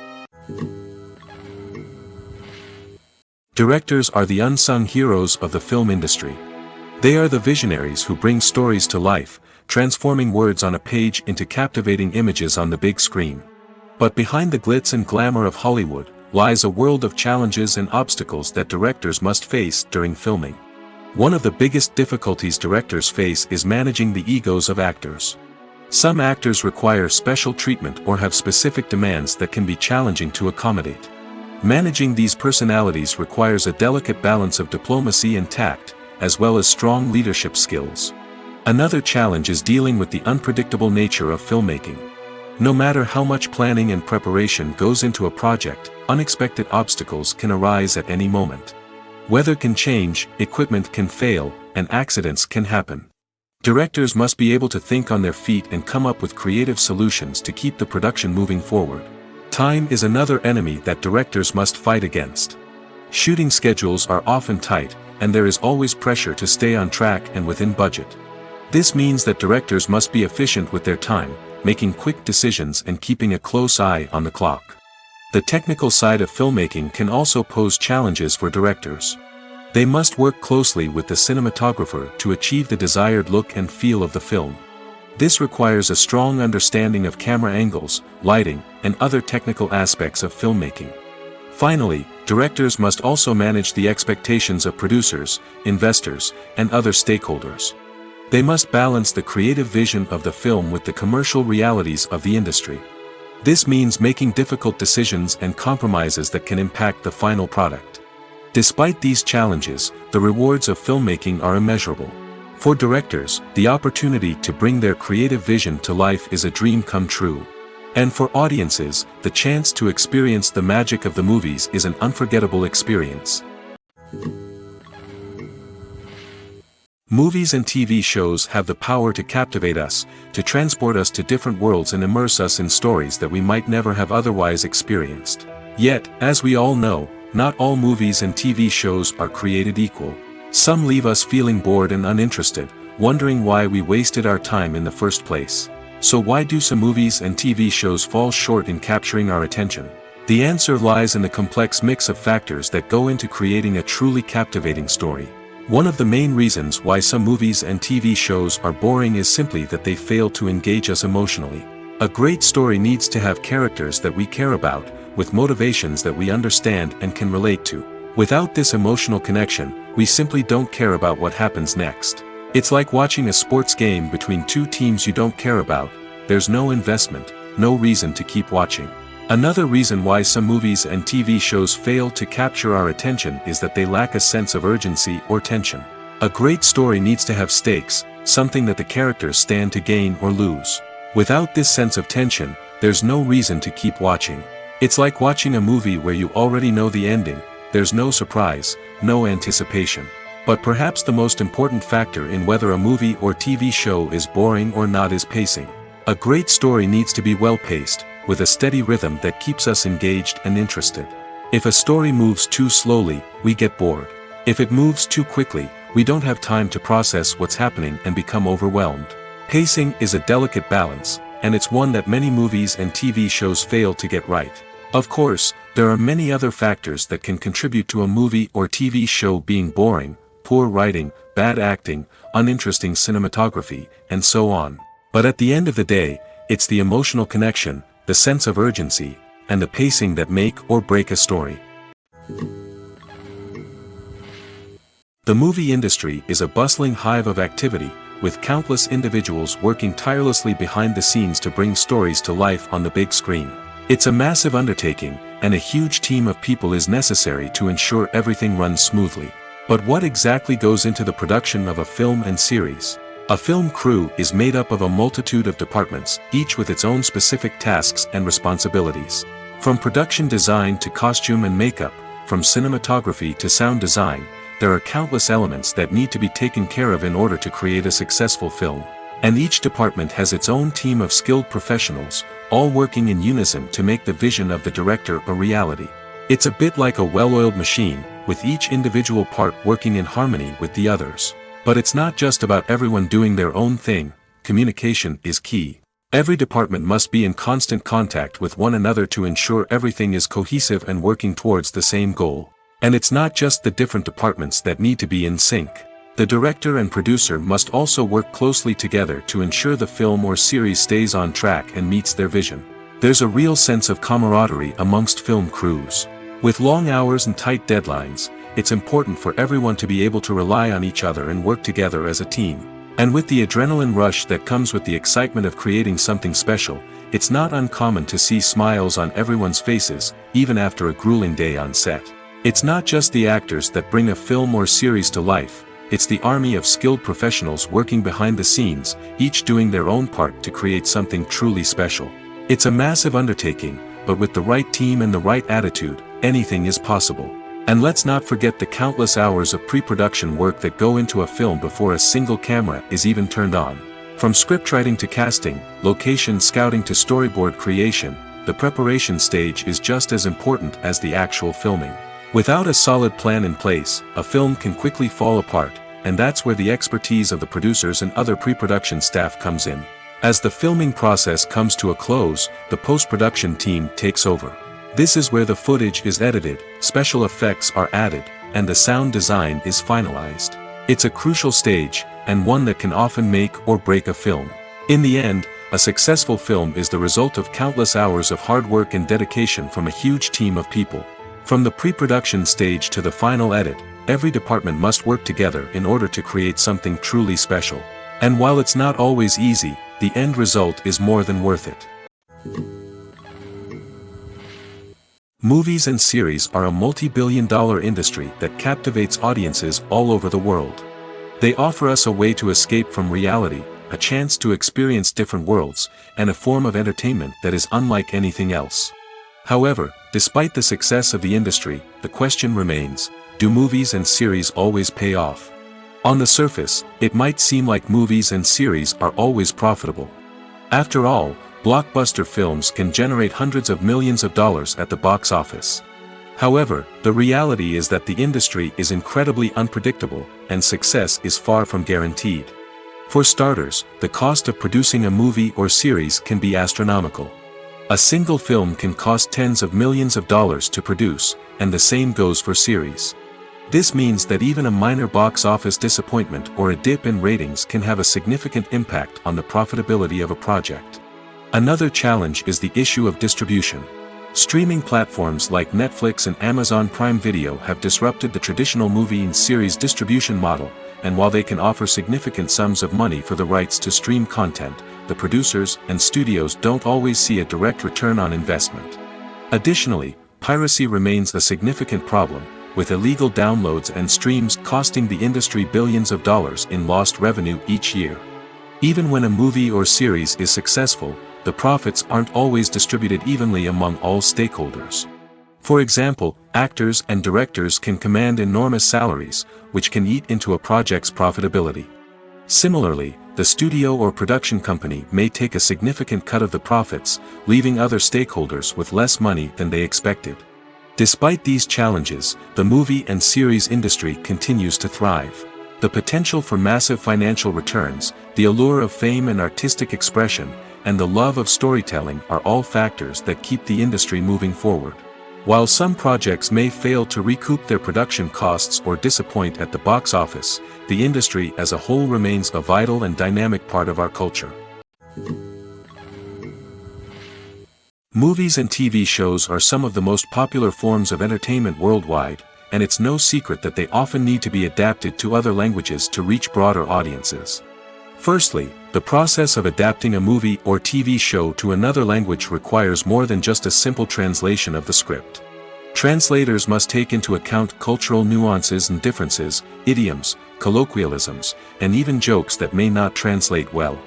Directors are the unsung heroes of the film industry. They are the visionaries who bring stories to life, transforming words on a page into captivating images on the big screen. But behind the glitz and glamour of Hollywood, lies a world of challenges and obstacles that directors must face during filming. One of the biggest difficulties directors face is managing the egos of actors. Some actors require special treatment or have specific demands that can be challenging to accommodate. Managing these personalities requires a delicate balance of diplomacy and tact, as well as strong leadership skills. Another challenge is dealing with the unpredictable nature of filmmaking. No matter how much planning and preparation goes into a project, unexpected obstacles can arise at any moment. Weather can change, equipment can fail, and accidents can happen. Directors must be able to think on their feet and come up with creative solutions to keep the production moving forward. Time is another enemy that directors must fight against. Shooting schedules are often tight, and there is always pressure to stay on track and within budget. This means that directors must be efficient with their time, making quick decisions and keeping a close eye on the clock. The technical side of filmmaking can also pose challenges for directors. They must work closely with the cinematographer to achieve the desired look and feel of the film. This requires a strong understanding of camera angles, lighting, and other technical aspects of filmmaking. Finally, directors must also manage the expectations of producers, investors, and other stakeholders. They must balance the creative vision of the film with the commercial realities of the industry. This means making difficult decisions and compromises that can impact the final product. Despite these challenges, the rewards of filmmaking are immeasurable. For directors, the opportunity to bring their creative vision to life is a dream come true. And for audiences, the chance to experience the magic of the movies is an unforgettable experience. Movies and TV shows have the power to captivate us, to transport us to different worlds and immerse us in stories that we might never have otherwise experienced. Yet, as we all know, not all movies and TV shows are created equal. Some leave us feeling bored and uninterested, wondering why we wasted our time in the first place. So why do some movies and TV shows fall short in capturing our attention? The answer lies in the complex mix of factors that go into creating a truly captivating story. One of the main reasons why some movies and TV shows are boring is simply that they fail to engage us emotionally. A great story needs to have characters that we care about, with motivations that we understand and can relate to. Without this emotional connection, we simply don't care about what happens next. It's like watching a sports game between two teams you don't care about. There's no investment, no reason to keep watching. Another reason why some movies and TV shows fail to capture our attention is that they lack a sense of urgency or tension. A great story needs to have stakes, something that the characters stand to gain or lose. Without this sense of tension, there's no reason to keep watching. It's like watching a movie where you already know the ending, there's no surprise, no anticipation. But perhaps the most important factor in whether a movie or TV show is boring or not is pacing. A great story needs to be well-paced, with a steady rhythm that keeps us engaged and interested. If a story moves too slowly, we get bored. If it moves too quickly, we don't have time to process what's happening and become overwhelmed. Pacing is a delicate balance, and it's one that many movies and TV shows fail to get right. Of course, there are many other factors that can contribute to a movie or TV show being boring: poor writing, bad acting, uninteresting cinematography, and so on. But at the end of the day, it's the emotional connection, the sense of urgency, and the pacing that make or break a story. The movie industry is a bustling hive of activity, with countless individuals working tirelessly behind the scenes to bring stories to life on the big screen. It's a massive undertaking, and a huge team of people is necessary to ensure everything runs smoothly. But what exactly goes into the production of a film and series? A film crew is made up of a multitude of departments, each with its own specific tasks and responsibilities. From production design to costume and makeup, from cinematography to sound design, there are countless elements that need to be taken care of in order to create a successful film. And each department has its own team of skilled professionals, all working in unison to make the vision of the director a reality. It's a bit like a well-oiled machine, with each individual part working in harmony with the others. But it's not just about everyone doing their own thing. Communication is key. Every department must be in constant contact with one another to ensure everything is cohesive and working towards the same goal. And it's not just the different departments that need to be in sync. The director and producer must also work closely together to ensure the film or series stays on track and meets their vision. There's a real sense of camaraderie amongst film crews. With long hours and tight deadlines, it's important for everyone to be able to rely on each other and work together as a team. And with the adrenaline rush that comes with the excitement of creating something special, it's not uncommon to see smiles on everyone's faces, even after a grueling day on set. It's not just the actors that bring a film or series to life, it's the army of skilled professionals working behind the scenes, each doing their own part to create something truly special. It's a massive undertaking, but with the right team and the right attitude, anything is possible. And let's not forget the countless hours of pre-production work that go into a film before a single camera is even turned on. From scriptwriting to casting, location scouting to storyboard creation, the preparation stage is just as important as the actual filming. Without a solid plan in place, a film can quickly fall apart, and that's where the expertise of the producers and other pre-production staff comes in. As the filming process comes to a close, the post-production team takes over. This is where the footage is edited, special effects are added, and the sound design is finalized. It's a crucial stage, and one that can often make or break a film. In the end, a successful film is the result of countless hours of hard work and dedication from a huge team of people. From the pre-production stage to the final edit, every department must work together in order to create something truly special. And while it's not always easy, the end result is more than worth it. Movies and series are a multi-billion-dollar industry that captivates audiences all over the world. They offer us a way to escape from reality, a chance to experience different worlds, and a form of entertainment that is unlike anything else. However, despite the success of the industry, the question remains, do movies and series always pay off? On the surface, it might seem like movies and series are always profitable. After all, blockbuster films can generate hundreds of millions of dollars at the box office. However, the reality is that the industry is incredibly unpredictable, and success is far from guaranteed. For starters, the cost of producing a movie or series can be astronomical. A single film can cost tens of millions of dollars to produce, and the same goes for series. This means that even a minor box office disappointment or a dip in ratings can have a significant impact on the profitability of a project. Another challenge is the issue of distribution. Streaming platforms like Netflix and Amazon Prime Video have disrupted the traditional movie and series distribution model, and while they can offer significant sums of money for the rights to stream content, the producers and studios don't always see a direct return on investment. Additionally, piracy remains a significant problem, with illegal downloads and streams costing the industry billions of dollars in lost revenue each year. Even when a movie or series is successful, the profits aren't always distributed evenly among all stakeholders. For example, actors and directors can command enormous salaries, which can eat into a project's profitability. Similarly, the studio or production company may take a significant cut of the profits, leaving other stakeholders with less money than they expected. Despite these challenges, the movie and series industry continues to thrive. The potential for massive financial returns, the allure of fame and artistic expression, and the love of storytelling are all factors that keep the industry moving forward. While some projects may fail to recoup their production costs or disappoint at the box office, the industry as a whole remains a vital and dynamic part of our culture. Movies and TV shows are some of the most popular forms of entertainment worldwide, and it's no secret that they often need to be adapted to other languages to reach broader audiences. Firstly, the process of adapting a movie or TV show to another language requires more than just a simple translation of the script. Translators must take into account cultural nuances and differences, idioms, colloquialisms, and even jokes that may not translate well.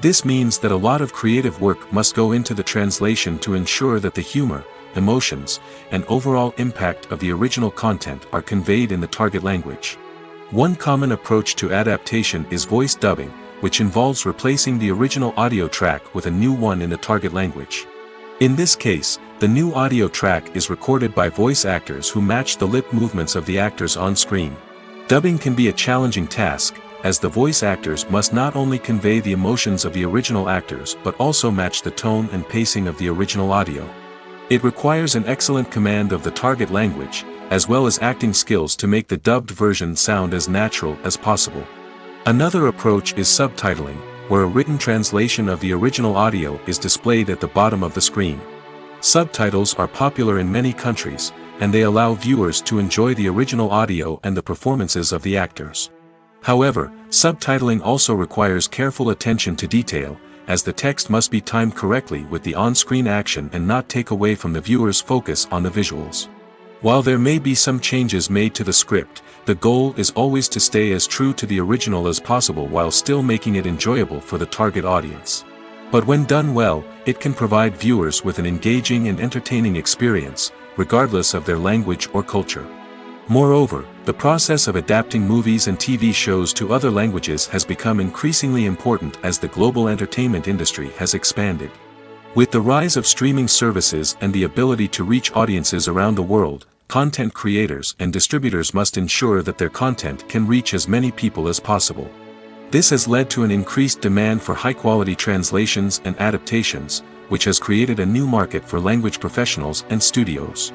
This means that a lot of creative work must go into the translation to ensure that the humor, emotions, and overall impact of the original content are conveyed in the target language. One common approach to adaptation is voice dubbing, which involves replacing the original audio track with a new one in the target language. In this case, the new audio track is recorded by voice actors who match the lip movements of the actors on screen. Dubbing can be a challenging task, as the voice actors must not only convey the emotions of the original actors but also match the tone and pacing of the original audio. It requires an excellent command of the target language, as well as acting skills to make the dubbed version sound as natural as possible. Another approach is subtitling, where a written translation of the original audio is displayed at the bottom of the screen. Subtitles are popular in many countries, and they allow viewers to enjoy the original audio and the performances of the actors. However, subtitling also requires careful attention to detail, as the text must be timed correctly with the on-screen action and not take away from the viewer's focus on the visuals. While there may be some changes made to the script, the goal is always to stay as true to the original as possible while still making it enjoyable for the target audience. But when done well, it can provide viewers with an engaging and entertaining experience, regardless of their language or culture. Moreover, the process of adapting movies and TV shows to other languages has become increasingly important as the global entertainment industry has expanded. With the rise of streaming services and the ability to reach audiences around the world, content creators and distributors must ensure that their content can reach as many people as possible. This has led to an increased demand for high-quality translations and adaptations, which has created a new market for language professionals and studios.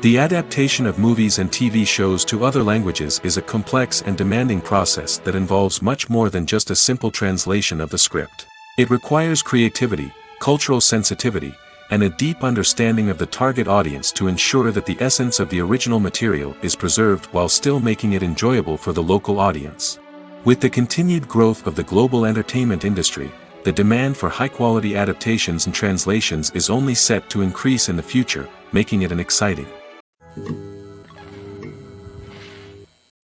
The adaptation of movies and TV shows to other languages is a complex and demanding process that involves much more than just a simple translation of the script. It requires creativity, cultural sensitivity, and a deep understanding of the target audience to ensure that the essence of the original material is preserved while still making it enjoyable for the local audience. With the continued growth of the global entertainment industry, the demand for high-quality adaptations and translations is only set to increase in the future, making it an exciting.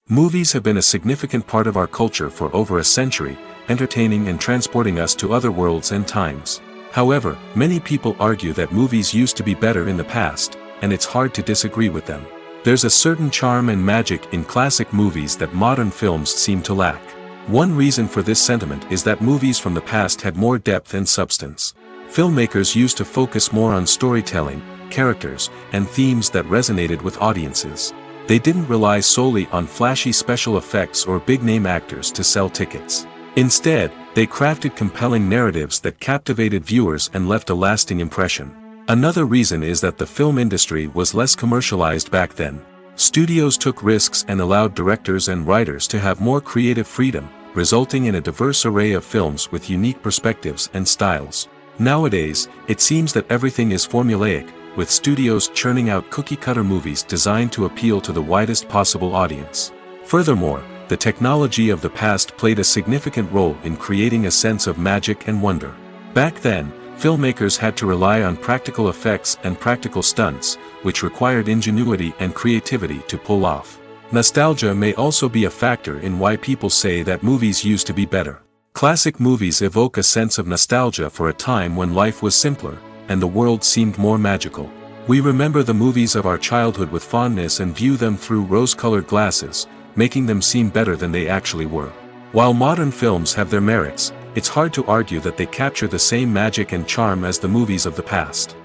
Movies have been a significant part of our culture for over a century, entertaining and transporting us to other worlds and times. However, many people argue that movies used to be better in the past, and it's hard to disagree with them. There's a certain charm and magic in classic movies that modern films seem to lack. One reason for this sentiment is that movies from the past had more depth and substance. Filmmakers used to focus more on storytelling, characters, and themes that resonated with audiences. They didn't rely solely on flashy special effects or big-name actors to sell tickets. Instead, they crafted compelling narratives that captivated viewers and left a lasting impression. Another reason is that the film industry was less commercialized back then. Studios took risks and allowed directors and writers to have more creative freedom, resulting in a diverse array of films with unique perspectives and styles. Nowadays, it seems that everything is formulaic, with studios churning out cookie-cutter movies designed to appeal to the widest possible audience. Furthermore, the technology of the past played a significant role in creating a sense of magic and wonder. Back then, filmmakers had to rely on practical effects and practical stunts, which required ingenuity and creativity to pull off. Nostalgia may also be a factor in why people say that movies used to be better. Classic movies evoke a sense of nostalgia for a time when life was simpler, and the world seemed more magical. We remember the movies of our childhood with fondness and view them through rose-colored glasses, making them seem better than they actually were. While modern films have their merits, it's hard to argue that they capture the same magic and charm as the movies of the past.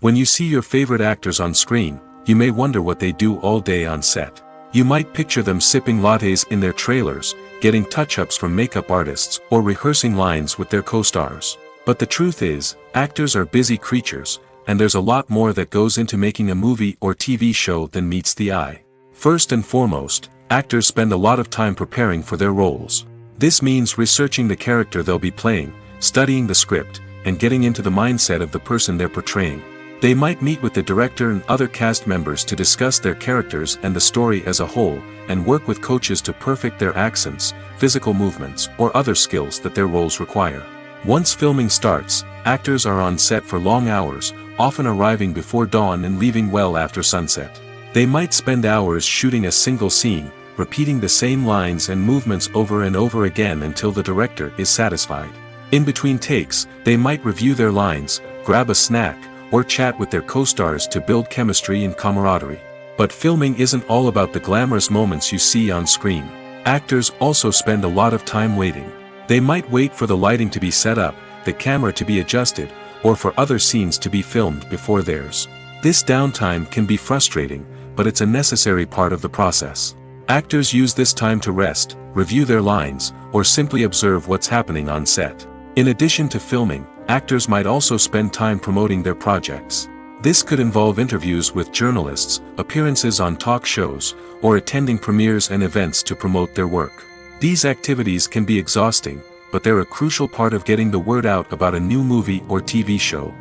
When you see your favorite actors on screen, you may wonder what they do all day on set. You might picture them sipping lattes in their trailers, getting touch-ups from makeup artists, or rehearsing lines with their co-stars. But the truth is, actors are busy creatures, and there's a lot more that goes into making a movie or TV show than meets the eye. First and foremost, actors spend a lot of time preparing for their roles. This means researching the character they'll be playing, studying the script, and getting into the mindset of the person they're portraying. They might meet with the director and other cast members to discuss their characters and the story as a whole, and work with coaches to perfect their accents, physical movements, or other skills that their roles require. Once filming starts, actors are on set for long hours, often arriving before dawn and leaving well after sunset. They might spend hours shooting a single scene, repeating the same lines and movements over and over again until the director is satisfied. In between takes, they might review their lines, grab a snack, or chat with their co-stars to build chemistry and camaraderie. But filming isn't all about the glamorous moments you see on screen. Actors also spend a lot of time waiting. They might wait for the lighting to be set up, the camera to be adjusted, or for other scenes to be filmed before theirs. This downtime can be frustrating, but it's a necessary part of the process. Actors use this time to rest, review their lines, or simply observe what's happening on set. In addition to filming, actors might also spend time promoting their projects. This could involve interviews with journalists, appearances on talk shows, or attending premieres and events to promote their work. These activities can be exhausting, but they're a crucial part of getting the word out about a new movie or TV show.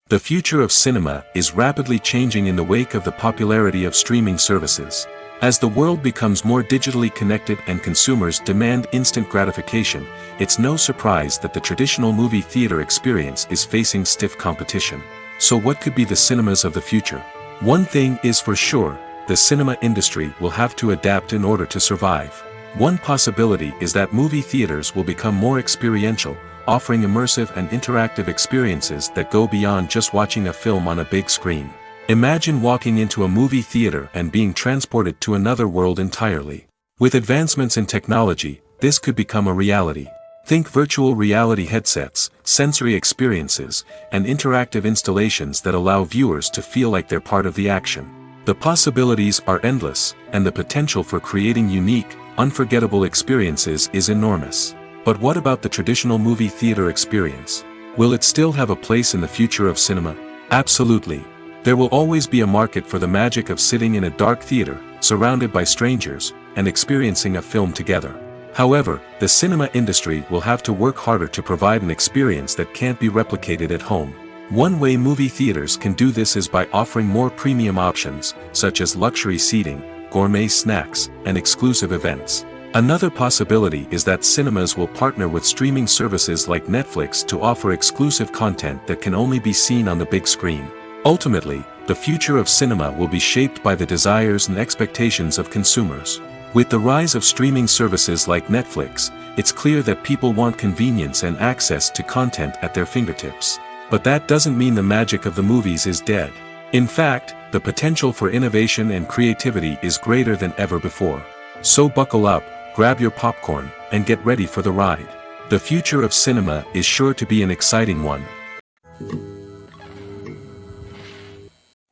The future of cinema is rapidly changing in the wake of the popularity of streaming services. As the world becomes more digitally connected and consumers demand instant gratification, it's no surprise that the traditional movie theater experience is facing stiff competition. So what could be the cinemas of the future? One thing is for sure, the cinema industry will have to adapt in order to survive. One possibility is that movie theaters will become more experiential, offering immersive and interactive experiences that go beyond just watching a film on a big screen. Imagine walking into a movie theater and being transported to another world entirely. With advancements in technology, this could become a reality. Think virtual reality headsets, sensory experiences, and interactive installations that allow viewers to feel like they're part of the action. The possibilities are endless, and the potential for creating unique, unforgettable experiences is enormous. But what about the traditional movie theater experience? Will it still have a place in the future of cinema? Absolutely. There will always be a market for the magic of sitting in a dark theater, surrounded by strangers, and experiencing a film together. However, the cinema industry will have to work harder to provide an experience that can't be replicated at home. One way movie theaters can do this is by offering more premium options, such as luxury seating, gourmet snacks, and exclusive events. Another possibility is that cinemas will partner with streaming services like Netflix to offer exclusive content that can only be seen on the big screen. Ultimately, the future of cinema will be shaped by the desires and expectations of consumers. With the rise of streaming services like Netflix, it's clear that people want convenience and access to content at their fingertips. But that doesn't mean the magic of the movies is dead. In fact, the potential for innovation and creativity is greater than ever before. So buckle up, grab your popcorn, and get ready for the ride. The future of cinema is sure to be an exciting one.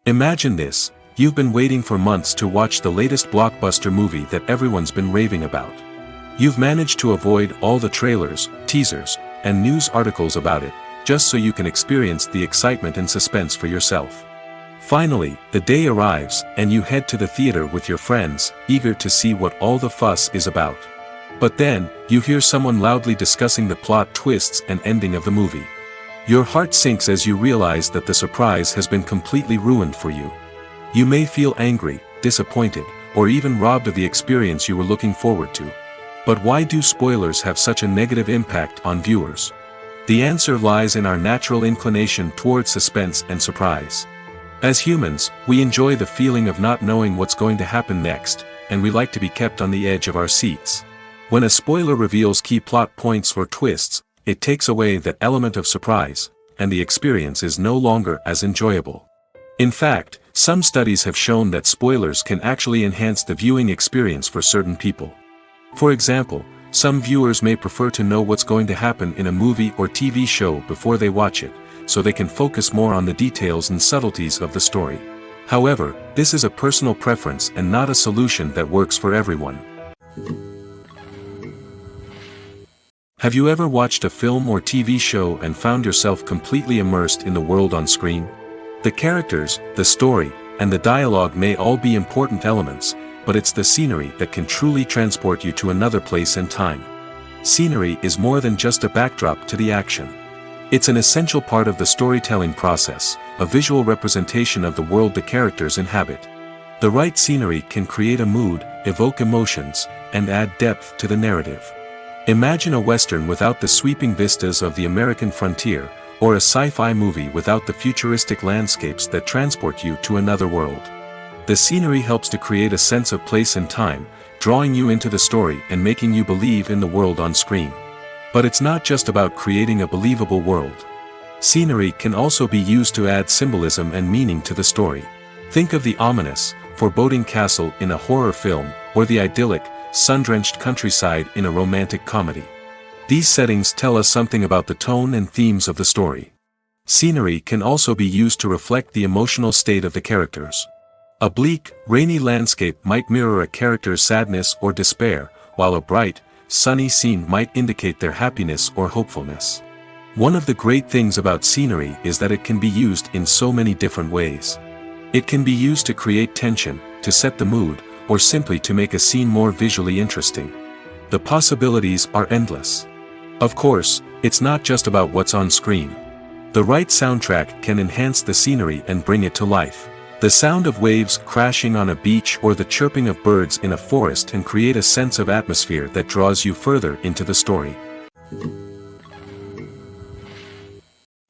Imagine this, you've been waiting for months to watch the latest blockbuster movie that everyone's been raving about. You've managed to avoid all the trailers, teasers, and news articles about it, just so you can experience the excitement and suspense for yourself. Finally, the day arrives, and you head to the theater with your friends, eager to see what all the fuss is about. But then, you hear someone loudly discussing the plot twists and ending of the movie. Your heart sinks as you realize that the surprise has been completely ruined for you. You may feel angry, disappointed, or even robbed of the experience you were looking forward to. But why do spoilers have such a negative impact on viewers? The answer lies in our natural inclination towards suspense and surprise. As humans, we enjoy the feeling of not knowing what's going to happen next, and we like to be kept on the edge of our seats. When a spoiler reveals key plot points or twists, it takes away that element of surprise, and the experience is no longer as enjoyable. In fact, some studies have shown that spoilers can actually enhance the viewing experience for certain people. For example, some viewers may prefer to know what's going to happen in a movie or TV show before they watch it, so they can focus more on the details and subtleties of the story. However, this is a personal preference and not a solution that works for everyone. Have you ever watched a film or TV show and found yourself completely immersed in the world on screen? The characters, the story, and the dialogue may all be important elements, but it's the scenery that can truly transport you to another place and time. Scenery is more than just a backdrop to the action. It's an essential part of the storytelling process, a visual representation of the world the characters inhabit. The right scenery can create a mood, evoke emotions, and add depth to the narrative. Imagine a Western without the sweeping vistas of the American frontier, or a sci-fi movie without the futuristic landscapes that transport you to another world. The scenery helps to create a sense of place and time, drawing you into the story and making you believe in the world on screen. But it's not just about creating a believable world. Scenery can also be used to add symbolism and meaning to the story. Think of the ominous, foreboding castle in a horror film, or the idyllic, sun-drenched countryside in a romantic comedy. These settings tell us something about the tone and themes of the story. Scenery can also be used to reflect the emotional state of the characters. A bleak, rainy landscape might mirror a character's sadness or despair, while a bright, sunny scene might indicate their happiness or hopefulness. One of the great things about scenery is that it can be used in so many different ways. It can be used to create tension, to set the mood, or simply to make a scene more visually interesting. The possibilities are endless. Of course, it's not just about what's on screen. The right soundtrack can enhance the scenery and bring it to life. The sound of waves crashing on a beach or the chirping of birds in a forest can create a sense of atmosphere that draws you further into the story.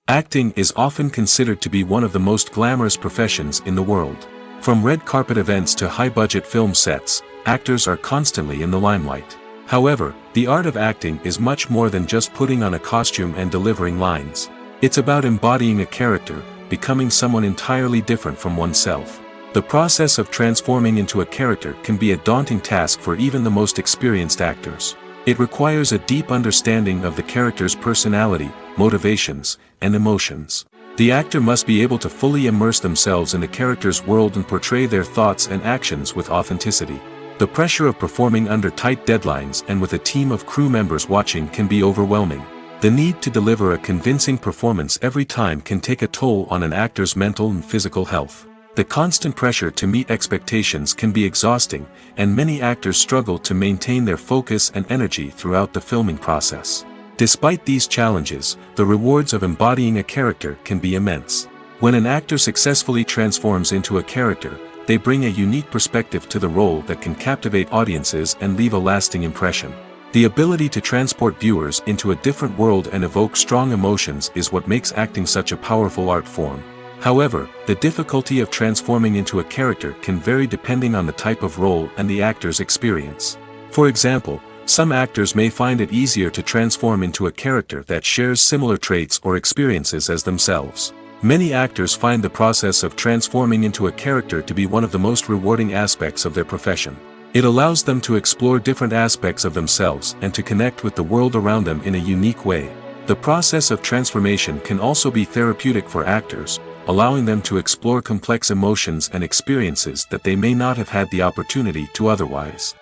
Acting is often considered to be one of the most glamorous professions in the world. From red carpet events to high-budget film sets, actors are constantly in the limelight. However, the art of acting is much more than just putting on a costume and delivering lines. It's about embodying a character, becoming someone entirely different from oneself. The process of transforming into a character can be a daunting task for even the most experienced actors. It requires a deep understanding of the character's personality, motivations, and emotions. The actor must be able to fully immerse themselves in the character's world and portray their thoughts and actions with authenticity. The pressure of performing under tight deadlines and with a team of crew members watching can be overwhelming. The need to deliver a convincing performance every time can take a toll on an actor's mental and physical health. The constant pressure to meet expectations can be exhausting, and many actors struggle to maintain their focus and energy throughout the filming process. Despite these challenges, the rewards of embodying a character can be immense. When an actor successfully transforms into a character, they bring a unique perspective to the role that can captivate audiences and leave a lasting impression. The ability to transport viewers into a different world and evoke strong emotions is what makes acting such a powerful art form. However, the difficulty of transforming into a character can vary depending on the type of role and the actor's experience. For example, some actors may find it easier to transform into a character that shares similar traits or experiences as themselves. Many actors find the process of transforming into a character to be one of the most rewarding aspects of their profession. It allows them to explore different aspects of themselves and to connect with the world around them in a unique way. The process of transformation can also be therapeutic for actors, allowing them to explore complex emotions and experiences that they may not have had the opportunity to otherwise.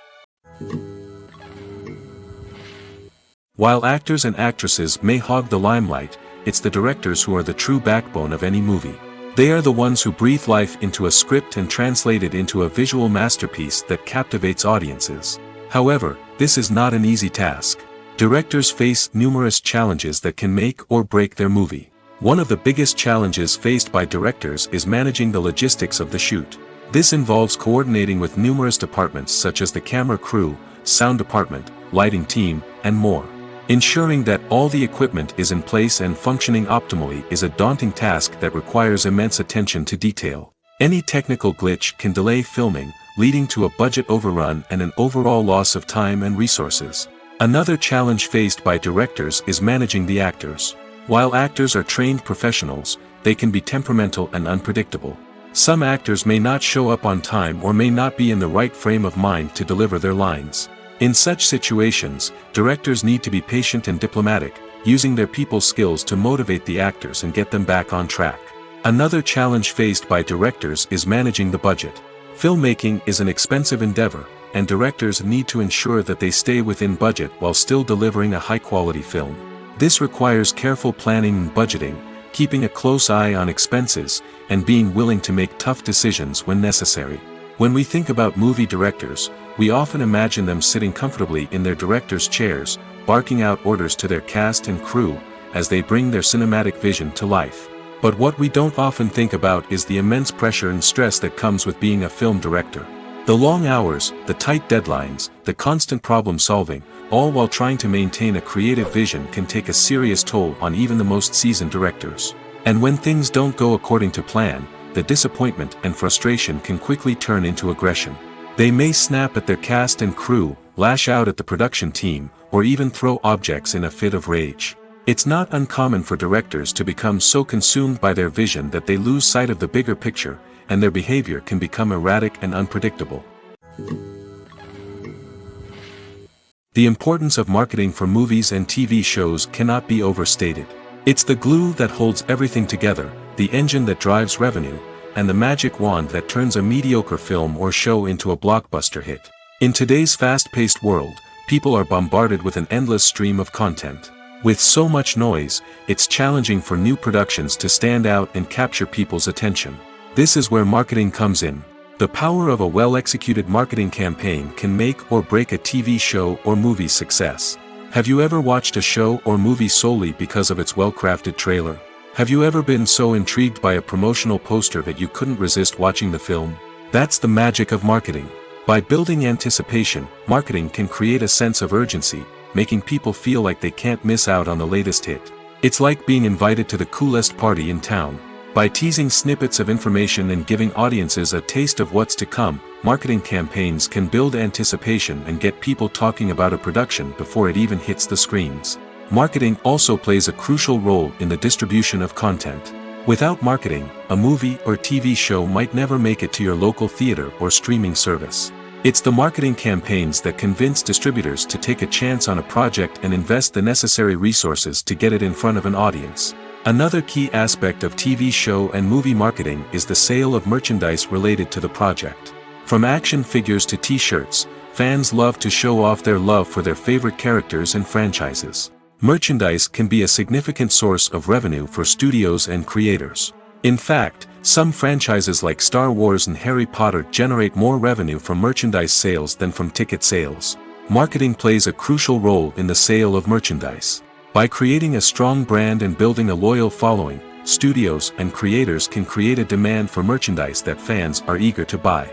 While actors and actresses may hog the limelight, it's the directors who are the true backbone of any movie. They are the ones who breathe life into a script and translate it into a visual masterpiece that captivates audiences. However, this is not an easy task. Directors face numerous challenges that can make or break their movie. One of the biggest challenges faced by directors is managing the logistics of the shoot. This involves coordinating with numerous departments such as the camera crew, sound department, lighting team, and more. Ensuring that all the equipment is in place and functioning optimally is a daunting task that requires immense attention to detail. Any technical glitch can delay filming, leading to a budget overrun and an overall loss of time and resources. Another challenge faced by directors is managing the actors. While actors are trained professionals, they can be temperamental and unpredictable. Some actors may not show up on time or may not be in the right frame of mind to deliver their lines. In such situations, directors need to be patient and diplomatic, using their people skills to motivate the actors and get them back on track. Another challenge faced by directors is managing the budget. Filmmaking is an expensive endeavor, and directors need to ensure that they stay within budget while still delivering a high-quality film. This requires careful planning and budgeting, keeping a close eye on expenses, and being willing to make tough decisions when necessary. When we think about movie directors, we often imagine them sitting comfortably in their director's chairs, barking out orders to their cast and crew, as they bring their cinematic vision to life. But what we don't often think about is the immense pressure and stress that comes with being a film director. The long hours, the tight deadlines, the constant problem solving, all while trying to maintain a creative vision can take a serious toll on even the most seasoned directors. And when things don't go according to plan, the disappointment and frustration can quickly turn into aggression. They may snap at their cast and crew, lash out at the production team, or even throw objects in a fit of rage. It's not uncommon for directors to become so consumed by their vision that they lose sight of the bigger picture, and their behavior can become erratic and unpredictable. The importance of marketing for movies and TV shows cannot be overstated. It's the glue that holds everything together, the engine that drives revenue, and the magic wand that turns a mediocre film or show into a blockbuster hit. In today's fast-paced world, people are bombarded with an endless stream of content. With so much noise, it's challenging for new productions to stand out and capture people's attention. This is where marketing comes in. The power of a well-executed marketing campaign can make or break a TV show or movie's success. Have you ever watched a show or movie solely because of its well-crafted trailer? Have you ever been so intrigued by a promotional poster that you couldn't resist watching the film? That's the magic of marketing. By building anticipation, marketing can create a sense of urgency, making people feel like they can't miss out on the latest hit. It's like being invited to the coolest party in town. By teasing snippets of information and giving audiences a taste of what's to come, marketing campaigns can build anticipation and get people talking about a production before it even hits the screens. Marketing also plays a crucial role in the distribution of content. Without marketing, a movie or TV show might never make it to your local theater or streaming service. It's the marketing campaigns that convince distributors to take a chance on a project and invest the necessary resources to get it in front of an audience. Another key aspect of TV show and movie marketing is the sale of merchandise related to the project. From action figures to t-shirts, fans love to show off their love for their favorite characters and franchises. Merchandise can be a significant source of revenue for studios and creators. In fact, some franchises like Star Wars and Harry Potter generate more revenue from merchandise sales than from ticket sales. Marketing plays a crucial role in the sale of merchandise. By creating a strong brand and building a loyal following, studios and creators can create a demand for merchandise that fans are eager to buy.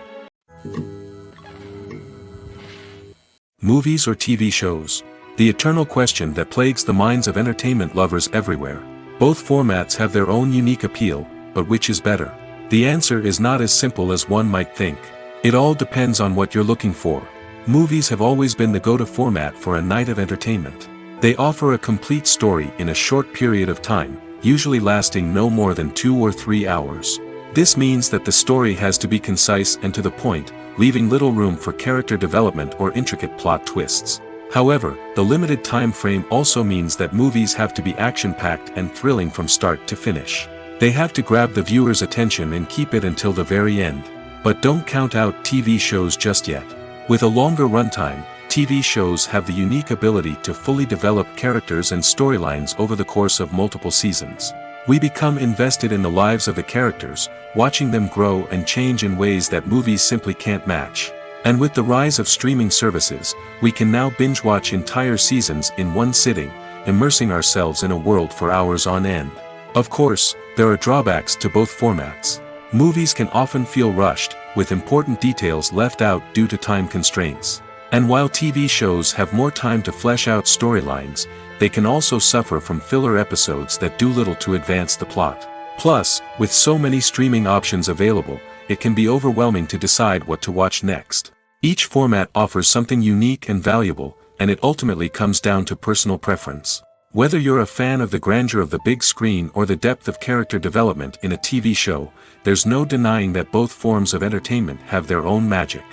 Movies or TV shows? The eternal question that plagues the minds of entertainment lovers everywhere. Both formats have their own unique appeal, but which is better? The answer is not as simple as one might think. It all depends on what you're looking for. Movies have always been the go-to format for a night of entertainment. They offer a complete story in a short period of time, usually lasting no more than 2 or 3 hours. This means that the story has to be concise and to the point, leaving little room for character development or intricate plot twists. However, the limited time frame also means that movies have to be action-packed and thrilling from start to finish. They have to grab the viewer's attention and keep it until the very end. But don't count out TV shows just yet. With a longer runtime, TV shows have the unique ability to fully develop characters and storylines over the course of multiple seasons. We become invested in the lives of the characters, watching them grow and change in ways that movies simply can't match. And with the rise of streaming services, we can now binge-watch entire seasons in one sitting, immersing ourselves in a world for hours on end. Of course, there are drawbacks to both formats. Movies can often feel rushed, with important details left out due to time constraints. And while TV shows have more time to flesh out storylines, they can also suffer from filler episodes that do little to advance the plot. Plus, with so many streaming options available, it can be overwhelming to decide what to watch next. Each format offers something unique and valuable, and it ultimately comes down to personal preference. Whether you're a fan of the grandeur of the big screen or the depth of character development in a TV show, there's no denying that both forms of entertainment have their own magic.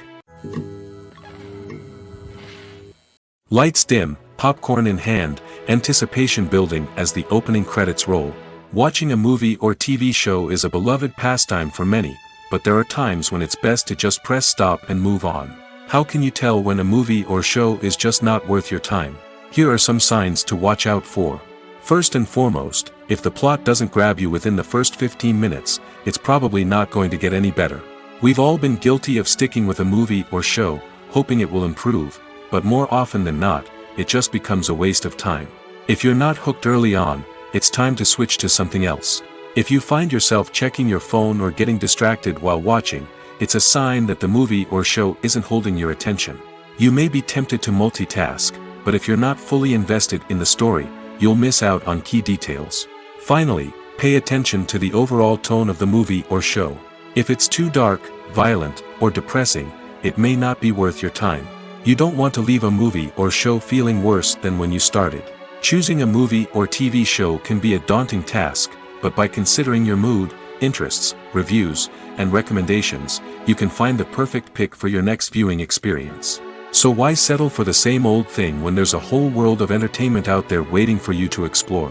Lights dim, popcorn in hand, anticipation building as the opening credits roll. Watching a movie or TV show is a beloved pastime for many, but there are times when it's best to just press stop and move on. How can you tell when a movie or show is just not worth your time? Here are some signs to watch out for. First and foremost, if the plot doesn't grab you within the first 15 minutes, it's probably not going to get any better. We've all been guilty of sticking with a movie or show, hoping it will improve, but more often than not, it just becomes a waste of time. If you're not hooked early on, it's time to switch to something else. If you find yourself checking your phone or getting distracted while watching, it's a sign that the movie or show isn't holding your attention. You may be tempted to multitask, but if you're not fully invested in the story, you'll miss out on key details. Finally, pay attention to the overall tone of the movie or show. If it's too dark, violent, or depressing, it may not be worth your time. You don't want to leave a movie or show feeling worse than when you started. Choosing a movie or TV show can be a daunting task, but by considering your mood, interests, reviews, and recommendations, you can find the perfect pick for your next viewing experience. So why settle for the same old thing when there's a whole world of entertainment out there waiting for you to explore?